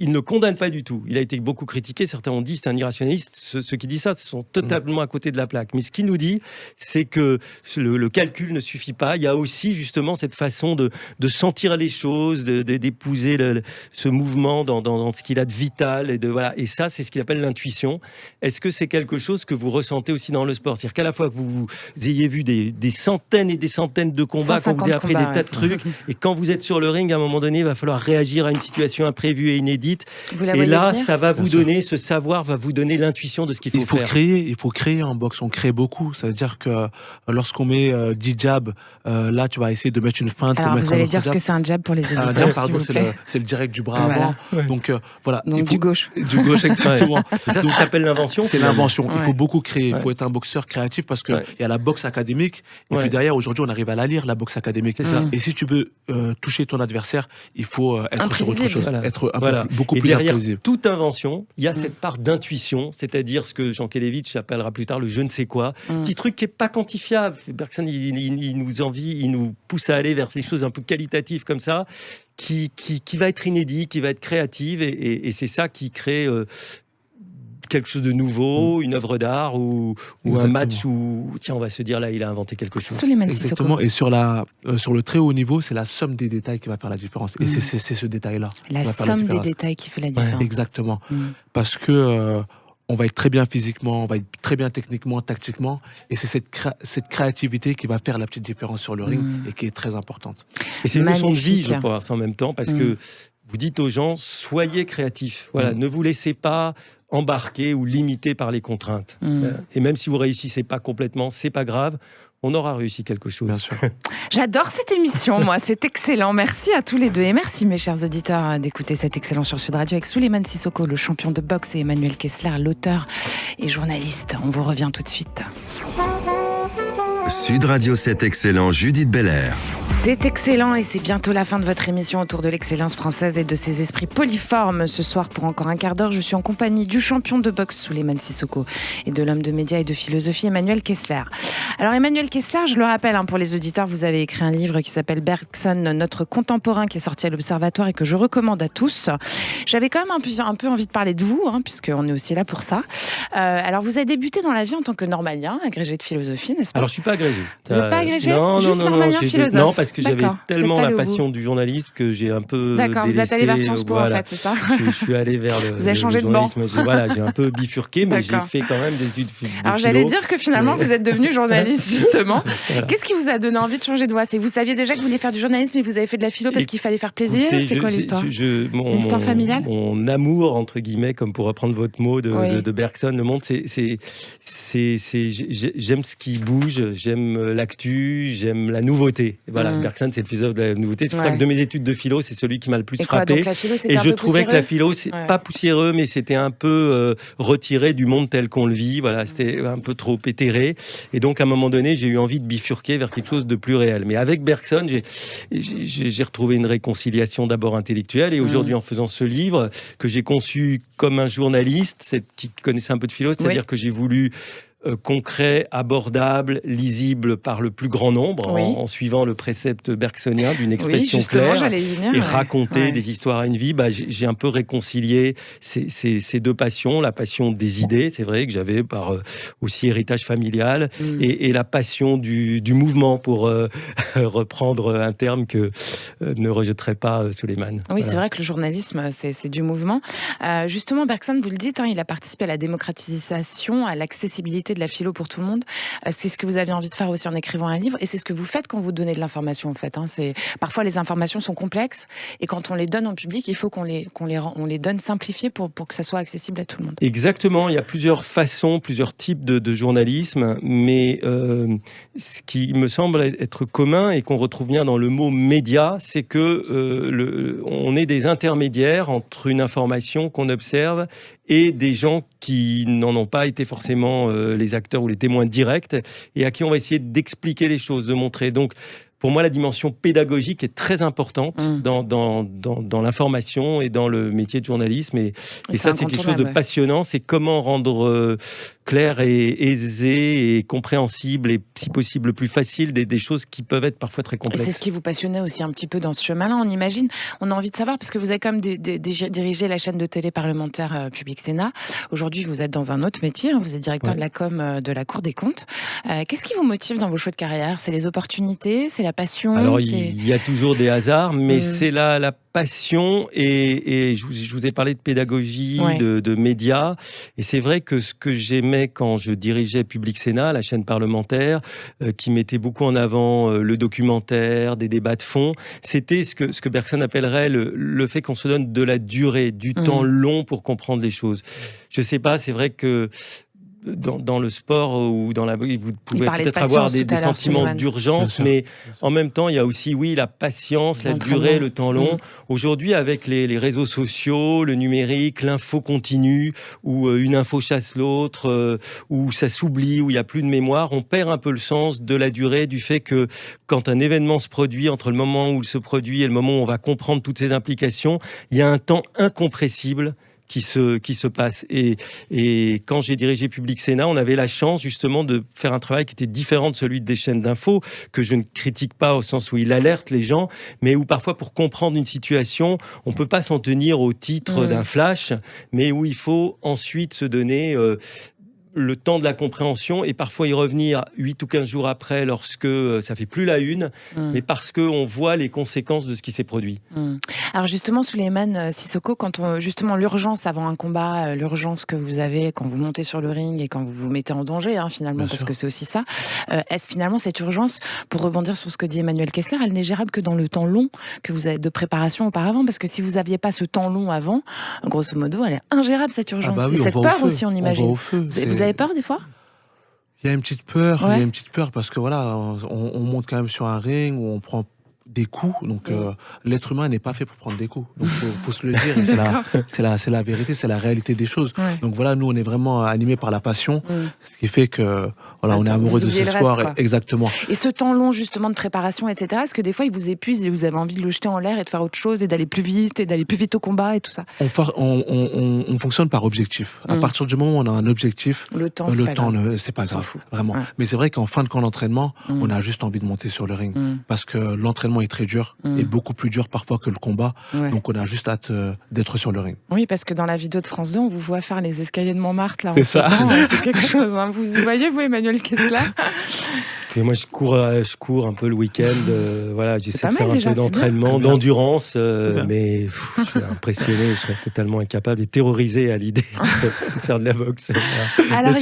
il ne condamne pas du tout. Il a été beaucoup critiqué. Certains ont dit c'est un irrationaliste. Ceux qui disent ça sont totalement à côté de la plaque. Mais ce qu'il nous dit, c'est que le calcul ne suffit pas. Il y a aussi justement cette façon de sentir les choses, d'épouser ce mouvement dans ce qu'il a de vital. Et ça, c'est ce qu'il appelle l'intuition. Est-ce que c'est quelque chose que vous ressentez aussi dans le sport? C'est-à-dire qu'à la fois que vous ayez vu des centaines et des centaines de combats, qu'on vous ait appris des tas de trucs, et quand vous êtes sur le ring, à un moment donné, il va falloir réagir à une situation imprévue et inédite. Vous la Et voyez là, venir ça va vous Bien sûr. donner, ce savoir va vous donner l'intuition de ce qu'il faut faire. Il faut créer en boxe. On crée beaucoup. Ça veut dire que lorsqu'on met 10 jabs, là, tu vas essayer de mettre une feinte. Alors pour mettre vous un allez autre dire ce jab. que c'est un jab pour les auditeurs, Jab, s'il pardon, vous plaît. c'est le direct du bras Voilà. avant. Donc voilà. Donc il faut- du gauche. Du gauche, exactement. Et ça s'appelle l'invention. C'est finalement. l'invention. Il Ouais. faut beaucoup créer. Il Ouais. faut être un boxeur créatif parce que Ouais. il y a la boxe académique et Ouais. puis derrière aujourd'hui on arrive à la lire la boxe académique. C'est ça. Et si tu veux toucher ton adversaire, il faut être sur autre Imprévisible. chose, Voilà. être Voilà. beaucoup Et plus derrière imprévisible. toute invention, il y a cette part d'intuition, c'est-à-dire ce que Jean Kelevitch appellera plus tard le je ne sais quoi. Petit truc qui n'est pas quantifiable. Bergson, il nous envie, il nous pousse à aller vers des choses un peu qualitatives comme ça, qui va être inédit, qui va être créative, et c'est ça qui crée quelque chose de nouveau, une œuvre d'art ou un Exactement. match où, tiens, on va se dire, là, il a inventé quelque chose. Souleymane Sissoko. Exactement. Et sur le très haut niveau, c'est la somme des détails qui va faire la différence. Et c'est ce détail-là. La qui va faire somme des différence. détails qui fait la différence. Exactement. Mm. Parce que on va être très bien physiquement, on va être très bien techniquement, tactiquement. Et c'est cette créativité qui va faire la petite différence sur le ring et qui est très importante. Et c'est une leçon de vie, Magnifique. je pense, en même temps, parce que vous dites aux gens, soyez créatifs. Voilà, ne vous laissez pas embarquer ou limiter par les contraintes. Et même si vous réussissez pas complètement, c'est pas grave. On aura réussi quelque chose. Bien sûr. J'adore cette émission, moi, c'est excellent. Merci à tous les deux et merci mes chers auditeurs d'écouter cette excellence sur Sud Radio avec Souleymane Sissoko, le champion de boxe, et Emmanuel Kessler, l'auteur et journaliste. On vous revient tout de suite. Sud Radio 7 Excellent, Judith Belair. C'est excellent et c'est bientôt la fin de votre émission autour de l'excellence française et de ses esprits poliformes. Ce soir, pour encore un quart d'heure, je suis en compagnie du champion de boxe Souleymane Sissoko et de l'homme de médias et de philosophie Emmanuel Kessler. Alors Emmanuel Kessler, je le rappelle pour les auditeurs, vous avez écrit un livre qui s'appelle Bergson, notre contemporain, qui est sorti à l'Observatoire et que je recommande à tous. J'avais quand même un peu envie de parler de vous, puisqu'on est aussi là pour ça. Alors vous avez débuté dans la vie en tant que normalien, agrégé de philosophie, n'est-ce pas? Alors je suis pas agrégé. Vous n'êtes pas agrégé? Non, Juste normalien philosophe. Non, parce que j'avais D'accord. tellement Vous êtes la allé au passion du journalisme que j'ai un peu D'accord, vous êtes allé vers délaissé, Sciences Po voilà. en fait, c'est ça? Je suis allé vers le Vous avez changé de banc. journalisme. J'ai un peu bifurqué, mais j'ai D'accord. fait quand même des études de Alors philo. j'allais dire que finalement vous êtes devenu journaliste justement. Voilà. Qu'est-ce qui vous a donné envie de changer de voie? C'est vous saviez déjà que vous vouliez faire du journalisme et vous avez fait de la philo parce qu'il fallait faire plaisir? Écoutez, C'est quoi l'histoire? C'est une histoire familiale? Mon amour, entre guillemets, comme pour reprendre votre mot Oui. de Bergson, le monde, j'aime ce qui bouge, j'aime l'actu, j'aime la nouveauté. Et voilà, Bergson, c'est le philosophe de la nouveauté. C'est pour ça que de mes études de philo, c'est celui qui m'a le plus Et quoi, frappé. donc la philo, c'était Et un je peu trouvais que la philo, c'est Ouais. pas poussiéreux, mais c'était un peu retiré du monde tel qu'on le vit. Voilà, c'était un peu trop éthéré. Et donc, à un moment donné, j'ai eu envie de bifurquer vers quelque chose de plus réel. Mais avec Bergson, j'ai retrouvé une réconciliation d'abord intellectuelle. Et aujourd'hui, en faisant ce livre, que j'ai conçu comme un journaliste, qui connaissait un peu de philo, c'est-à-dire que j'ai voulu concret, abordable, lisible par le plus grand nombre, en suivant le précepte bergsonien d'une expression claire, et raconter des histoires à une vie. J'ai un peu réconcilié ces deux passions, la passion des idées, c'est vrai que j'avais par aussi héritage familial, et la passion du mouvement, pour reprendre un terme que ne rejetterait pas Souleymane. Oui, Voilà. c'est vrai que le journalisme, c'est du mouvement. Justement, Bergson, vous le dites, il a participé à la démocratisation, à l'accessibilité de la philo pour tout le monde. C'est ce que vous avez envie de faire aussi en écrivant un livre, et c'est ce que vous faites quand vous donnez de l'information, en fait. Parfois, les informations sont complexes, et quand on les donne au public, il faut qu'on les donne simplifiées pour que ça soit accessible à tout le monde. Exactement, il y a plusieurs façons, plusieurs types de journalisme, mais ce qui me semble être commun et qu'on retrouve bien dans le mot média, c'est que on est des intermédiaires entre une information qu'on observe et des gens qui n'en ont pas été forcément les acteurs ou les témoins directs, et à qui on va essayer d'expliquer les choses, de montrer. Donc, pour moi, la dimension pédagogique est très importante dans l'information et dans le métier de journalisme. Et ça, c'est quelque chose de passionnant. C'est comment rendre clair et aisé et compréhensible, et si possible plus facile, des choses qui peuvent être parfois très complexes. Et c'est ce qui vous passionnait aussi un petit peu dans ce chemin-là, on imagine. On a envie de savoir, parce que vous avez quand même dirigé la chaîne de télé parlementaire Public Sénat. Aujourd'hui, vous êtes dans un autre métier, vous êtes directeur de la com de la Cour des comptes. Qu'est-ce qui vous motive dans vos choix de carrière? C'est les opportunités? C'est la passion? Alors, il y a toujours des hasards, mais c'est la passion, et je vous ai parlé de pédagogie, de médias, et c'est vrai que ce que j'aimais quand je dirigeais Public Sénat, la chaîne parlementaire, qui mettait beaucoup en avant le documentaire, des débats de fond, c'était ce que Bergson appellerait le fait qu'on se donne de la durée, du temps long pour comprendre les choses. Je sais pas, c'est vrai que dans le sport ou dans la vous pouvez peut-être avoir des sentiments d'urgence, mais en même temps, il y a aussi, la patience, la durée, le temps long. Aujourd'hui, avec les réseaux sociaux, le numérique, l'info continue, où une info chasse l'autre, où ça s'oublie, où il n'y a plus de mémoire, on perd un peu le sens de la durée, du fait que quand un événement se produit, entre le moment où il se produit et le moment où on va comprendre toutes ses implications, il y a un temps incompressible qui se passe. Et quand j'ai dirigé Public Sénat, on avait la chance justement de faire un travail qui était différent de celui des chaînes d'infos, que je ne critique pas au sens où il alerte les gens, mais où parfois, pour comprendre une situation, on ne peut pas s'en tenir au titre d'un flash, mais où il faut ensuite se donner le temps de la compréhension et parfois y revenir 8 ou 15 jours après lorsque ça fait plus la une, mais parce qu'on voit les conséquences de ce qui s'est produit. Alors justement, Souleymane Sissoko, quand justement l'urgence avant un combat, l'urgence que vous avez quand vous montez sur le ring et quand vous vous mettez en danger, finalement, parce que c'est aussi ça, est-ce finalement cette urgence, pour rebondir sur ce que dit Emmanuel Kessler, elle n'est gérable que dans le temps long que vous avez de préparation auparavant? Parce que si vous n'aviez pas ce temps long avant, grosso modo, elle est ingérable cette urgence. Ah bah oui, et cette peur aussi, on imagine. On va au feu. Vous avez peur des fois? Il y a une petite peur, Ouais. il y a une petite peur parce que voilà, on monte quand même sur un ring où on prend des coups. Donc l'être humain n'est pas fait pour prendre des coups. Donc faut se le dire. Et c'est la vérité, c'est la réalité des choses. Ouais. Donc voilà, nous on est vraiment animés par la passion, ce qui fait que voilà, on est amoureux de ce sport. Exactement. Et ce temps long justement de préparation, etc. Est-ce que des fois il vous épuise et vous avez envie de le jeter en l'air et de faire autre chose et d'aller plus vite au combat et tout ça? On fonctionne par objectif. À partir du moment où on a un objectif, le temps, c'est pas grave, vraiment. Ouais. Mais c'est vrai qu'en fin de camp d'entraînement, on a juste envie de monter sur le ring parce que l'entraînement est très dur et beaucoup plus dur parfois que le combat. Ouais. Donc on a juste hâte d'être sur le ring. Oui, parce que dans la vidéo de France 2, on vous voit faire les escaliers de Montmartre là. C'est ça. C'est quelque chose. Vous y voyez, vous, Emmanuel Kessler? Et moi, je cours un peu le week-end. Voilà, j'essaie de faire un peu d'entraînement, d'endurance, mais je suis impressionné. Je serais totalement incapable et terrorisé à l'idée de faire de la boxe. Alors,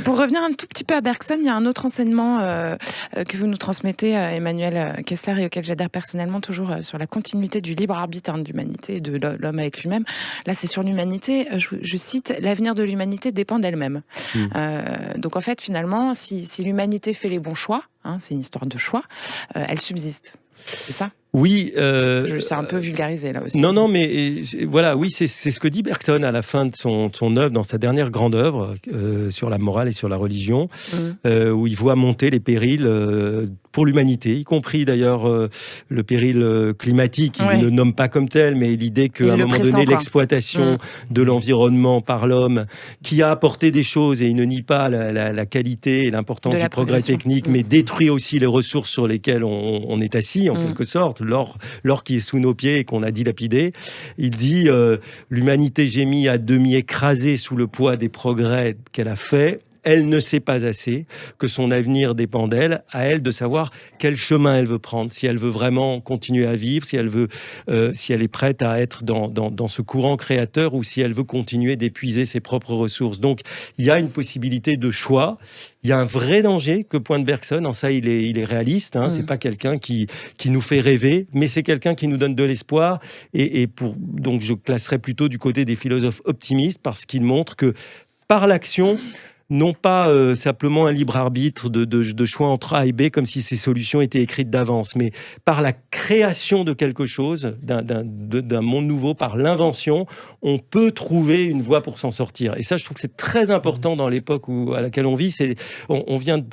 pour revenir un tout petit peu à Bergson, il y a un autre enseignement que vous nous transmettez, Emmanuel Kessler, et auquel j'adhère personnellement, toujours sur la continuité du libre arbitre de l'humanité et de l'homme avec lui-même. Là, c'est sur l'humanité. Je cite, l'avenir de l'humanité dépend d'elle-même. Donc, en fait, finalement, si l'humanité fait les bons choix, c'est une histoire de choix, elle subsiste. C'est ça? Oui. C'est un peu vulgarisé là aussi. Non, mais voilà, oui, c'est ce que dit Bergson à la fin de son œuvre, dans sa dernière grande œuvre sur la morale et sur la religion, où il voit monter les périls pour l'humanité, y compris d'ailleurs le péril climatique. Il ne nomme pas comme tel, mais l'idée qu'à un moment donné, l'exploitation de l'environnement par l'homme, qui a apporté des choses, et il ne nie pas la qualité et l'importance du progrès technique, mais détruit aussi les ressources sur lesquelles on est assis, en quelque sorte, l'or qui est sous nos pieds et qu'on a dilapidé. Il dit l'humanité gémit à demi écrasée sous le poids des progrès qu'elle a faits. Elle ne sait pas assez, que son avenir dépend d'elle, à elle de savoir quel chemin elle veut prendre, si elle veut vraiment continuer à vivre, si elle est prête à être dans ce courant créateur ou si elle veut continuer d'épuiser ses propres ressources. Donc, il y a une possibilité de choix. Il y a un vrai danger que pointe Bergson. En ça, il est réaliste. C'est pas quelqu'un qui nous fait rêver, mais c'est quelqu'un qui nous donne de l'espoir. Donc, je classerais plutôt du côté des philosophes optimistes parce qu'il montre que par l'action, non pas simplement un libre arbitre de choix entre A et B, comme si ces solutions étaient écrites d'avance, mais par la création de quelque chose, d'un monde nouveau, par l'invention, on peut trouver une voie pour s'en sortir. Et ça, je trouve que c'est très important dans l'époque à laquelle on vit. On vient de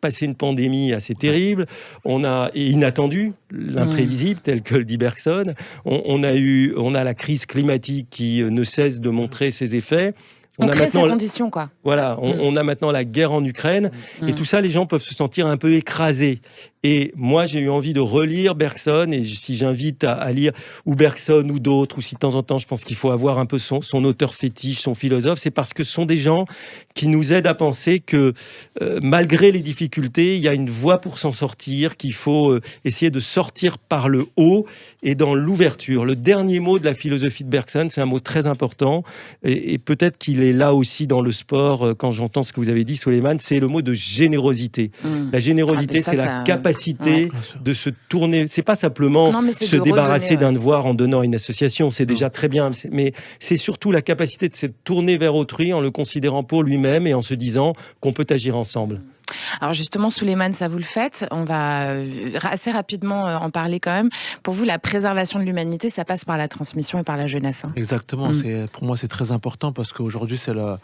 passer une pandémie assez terrible, et inattendue, l'imprévisible, tel que le dit Bergson. On a la crise climatique qui ne cesse de montrer ses effets. On crée ces conditions, quoi. Voilà, on a maintenant la guerre en Ukraine, et tout ça, les gens peuvent se sentir un peu écrasés. Et moi, j'ai eu envie de relire Bergson, et si j'invite à lire ou Bergson ou d'autres, ou si de temps en temps, je pense qu'il faut avoir un peu son auteur fétiche, son philosophe, c'est parce que ce sont des gens qui nous aident à penser que malgré les difficultés, il y a une voie pour s'en sortir, qu'il faut essayer de sortir par le haut et dans l'ouverture. Le dernier mot de la philosophie de Bergson, c'est un mot très important, et peut-être qu'il est là aussi dans le sport, quand j'entends ce que vous avez dit, Souleymane, c'est le mot de générosité. La générosité, c'est la capacité de se tourner. C'est pas simplement se débarrasser d'un devoir en donnant à une association, c'est déjà très bien, mais c'est surtout la capacité de se tourner vers autrui en le considérant pour lui-même et en se disant qu'on peut agir ensemble. Alors justement, Souleymane, ça vous le faites. On va assez rapidement en parler quand même. Pour vous, la préservation de l'humanité, ça passe par la transmission et par la jeunesse. Exactement. Pour moi, c'est très important parce qu'aujourd'hui, c'est le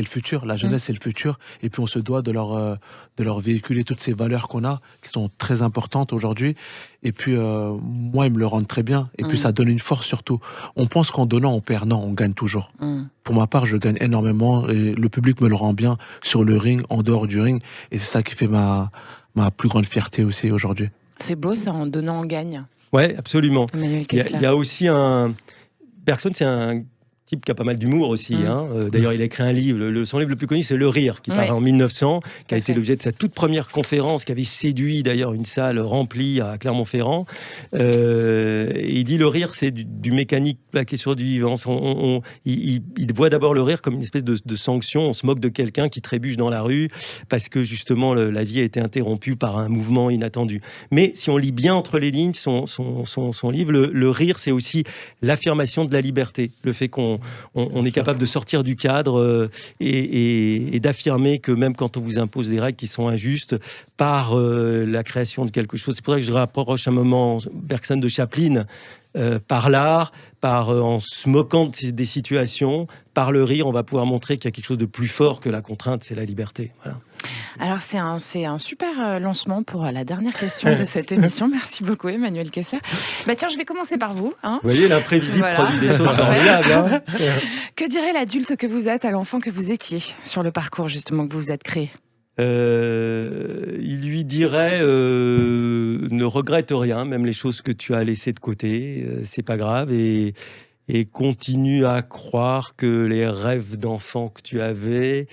futur. La jeunesse, c'est le futur. Et puis, on se doit de leur véhiculer toutes ces valeurs qu'on a, qui sont très importantes aujourd'hui. Et puis, moi, ils me le rendent très bien. Et puis, ça donne une force surtout. On pense qu'en donnant, on perd. Non, on gagne toujours. Pour ma part, je gagne énormément. Et le public me le rend bien sur le ring, en dehors du ring. Et c'est ça qui fait ma plus grande fierté aussi aujourd'hui. C'est beau ça, en donnant, on gagne. Ouais, absolument. Il y a aussi Bergson, c'est un type qui a pas mal d'humour aussi. D'ailleurs, il a écrit un livre. Son livre le plus connu, c'est Le Rire, qui paraît en 1900, qui a été l'objet de sa toute première conférence, qui avait séduit d'ailleurs une salle remplie à Clermont-Ferrand. Il dit le rire, c'est du mécanique plaqué sur du vivant. Il voit d'abord le rire comme une espèce de sanction. On se moque de quelqu'un qui trébuche dans la rue parce que justement la vie a été interrompue par un mouvement inattendu. Mais si on lit bien entre les lignes son livre, le rire, c'est aussi l'affirmation de la liberté, le fait qu'on est capable de sortir du cadre et d'affirmer que même quand on vous impose des règles qui sont injustes, par la création de quelque chose. C'est pour ça que je rapproche un moment Bergson de Chaplin, par l'art, en se moquant des situations, par le rire, on va pouvoir montrer qu'il y a quelque chose de plus fort que la contrainte, c'est la liberté. Voilà. Alors c'est un super lancement pour la dernière question de cette émission. Merci beaucoup Emmanuel Kessler. Tiens, je vais commencer par vous. Vous voyez, l'imprévisible produit des choses formidables. Que dirait l'adulte que vous êtes à l'enfant que vous étiez sur le parcours justement que vous vous êtes créé? Il lui dirait ne regrette rien, même les choses que tu as laissées de côté, c'est pas grave, et continue à croire que les rêves d'enfant que tu avais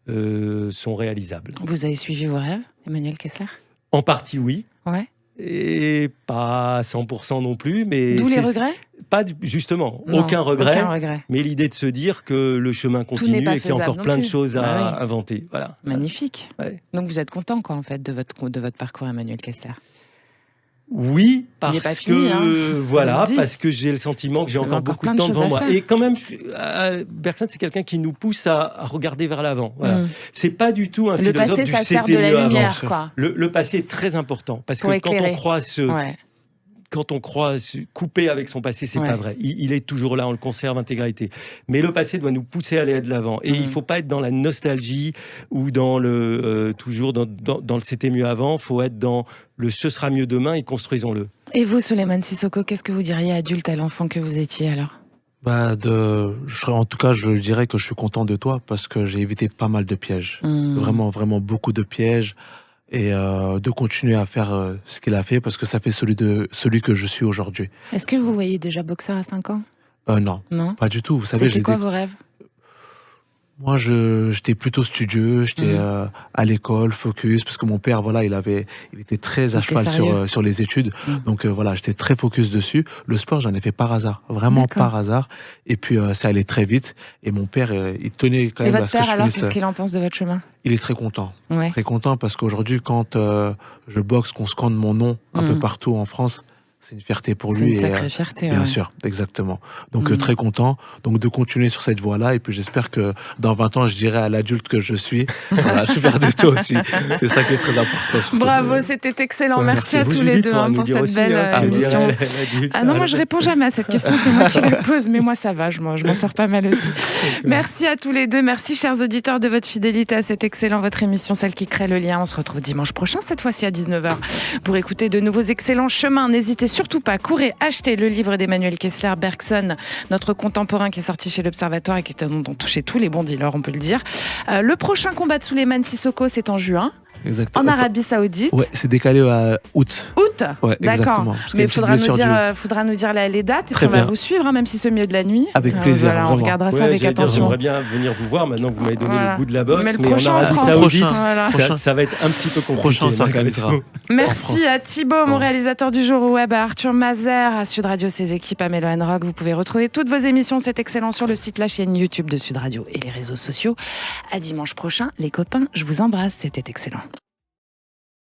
sont réalisables. Vous avez suivi vos rêves, Emmanuel Kessler? En partie, oui. Ouais. Et pas à 100% non plus. Mais d'où les regrets? Justement, non, aucun regret. Mais l'idée de se dire que le chemin continue et qu'il y a encore plein de choses à inventer. Voilà. Magnifique. Ouais. Donc vous êtes content en fait de votre parcours, Emmanuel Kessler? Oui, parce que j'ai le sentiment que j'ai encore beaucoup de temps devant moi. Et quand même, Bergson, c'est quelqu'un qui nous pousse à regarder vers l'avant. Voilà. C'est pas du tout un philosophe passé, du ça sert de la lumière, quoi. Le passé est très important, parce que quand on croit couper avec son passé, c'est pas vrai. Il est toujours là, on le conserve intégralité. Mais le passé doit nous pousser à aller de l'avant. Et il faut pas être dans la nostalgie ou dans toujours dans le c'était mieux avant. Il faut être dans le ce sera mieux demain et construisons-le. Et vous, Souleymane Cissokho, qu'est-ce que vous diriez adulte à l'enfant que vous étiez alors? En tout cas, je dirais que je suis content de toi parce que j'ai évité pas mal de pièges. Vraiment, vraiment beaucoup de pièges. Et de continuer à faire ce qu'il a fait parce que ça fait celui que je suis aujourd'hui. Est-ce que vous voyez déjà boxeur à 5 ans? Non, pas du tout. Vous savez, c'était quoi vos rêves? Moi, j'étais plutôt studieux, j'étais à l'école, focus, parce que mon père, il était très à cheval sur les études. Donc j'étais très focus dessus. Le sport, j'en ai fait par hasard, vraiment par hasard. Et puis ça allait très vite. Et mon père, il tenait quand même à ce que je puisse... Et votre père, alors, qu'est-ce qu'il en pense de votre chemin? Il est très content. Très content parce qu'aujourd'hui, quand je boxe, qu'on scande mon nom un peu partout en France, c'est une fierté pour lui. C'est une sacrée fierté. Bien sûr, exactement. Donc très content de continuer sur cette voie-là. Et puis j'espère que dans 20 ans, je dirai à l'adulte que je suis. Voilà, je suis fier de toi aussi. C'est ça qui est très important. Surtout. Bravo, c'était excellent. Merci à tous les deux pour cette belle émission. Non, moi je réponds jamais à cette question. C'est moi qui la pose. Mais moi ça va, je m'en sors pas mal aussi. Merci à tous les deux. Merci chers auditeurs de votre fidélité à cette votre émission, celle qui crée le lien. On se retrouve dimanche prochain, cette fois-ci à 19h, pour écouter de nouveaux excellents chemins. N'hésitez surtout pas, courez, achetez le livre d'Emmanuel Kessler, Bergson, notre contemporain qui est sorti chez l'Observatoire et qui est dont touché tous les bons dealers, on peut le dire. Le prochain combat de Souleymane Cissokho, c'est en juin. Exactement. En Arabie Saoudite. Ouais, c'est décalé à août. Août. Ouais, d'accord. Mais il faudra nous dire les dates et puis on va vous suivre, même si c'est au milieu de la nuit. Avec plaisir. On regardera ça avec attention. J'aimerais bien venir vous voir maintenant que vous m'avez donné le goût de la boxe. Mais le prochain en Arabie France. Saoudite, ça va être un petit peu compliqué. Prochain s'organisera. Merci à Thibaut, mon réalisateur du jour au web, à Arthur Mazer, à Sud Radio, ses équipes, à Mélo Rock. Vous pouvez retrouver toutes vos émissions, c'est excellent, sur le site, la chaîne YouTube de Sud Radio et les réseaux sociaux. À dimanche prochain, les copains, je vous embrasse, c'était excellent.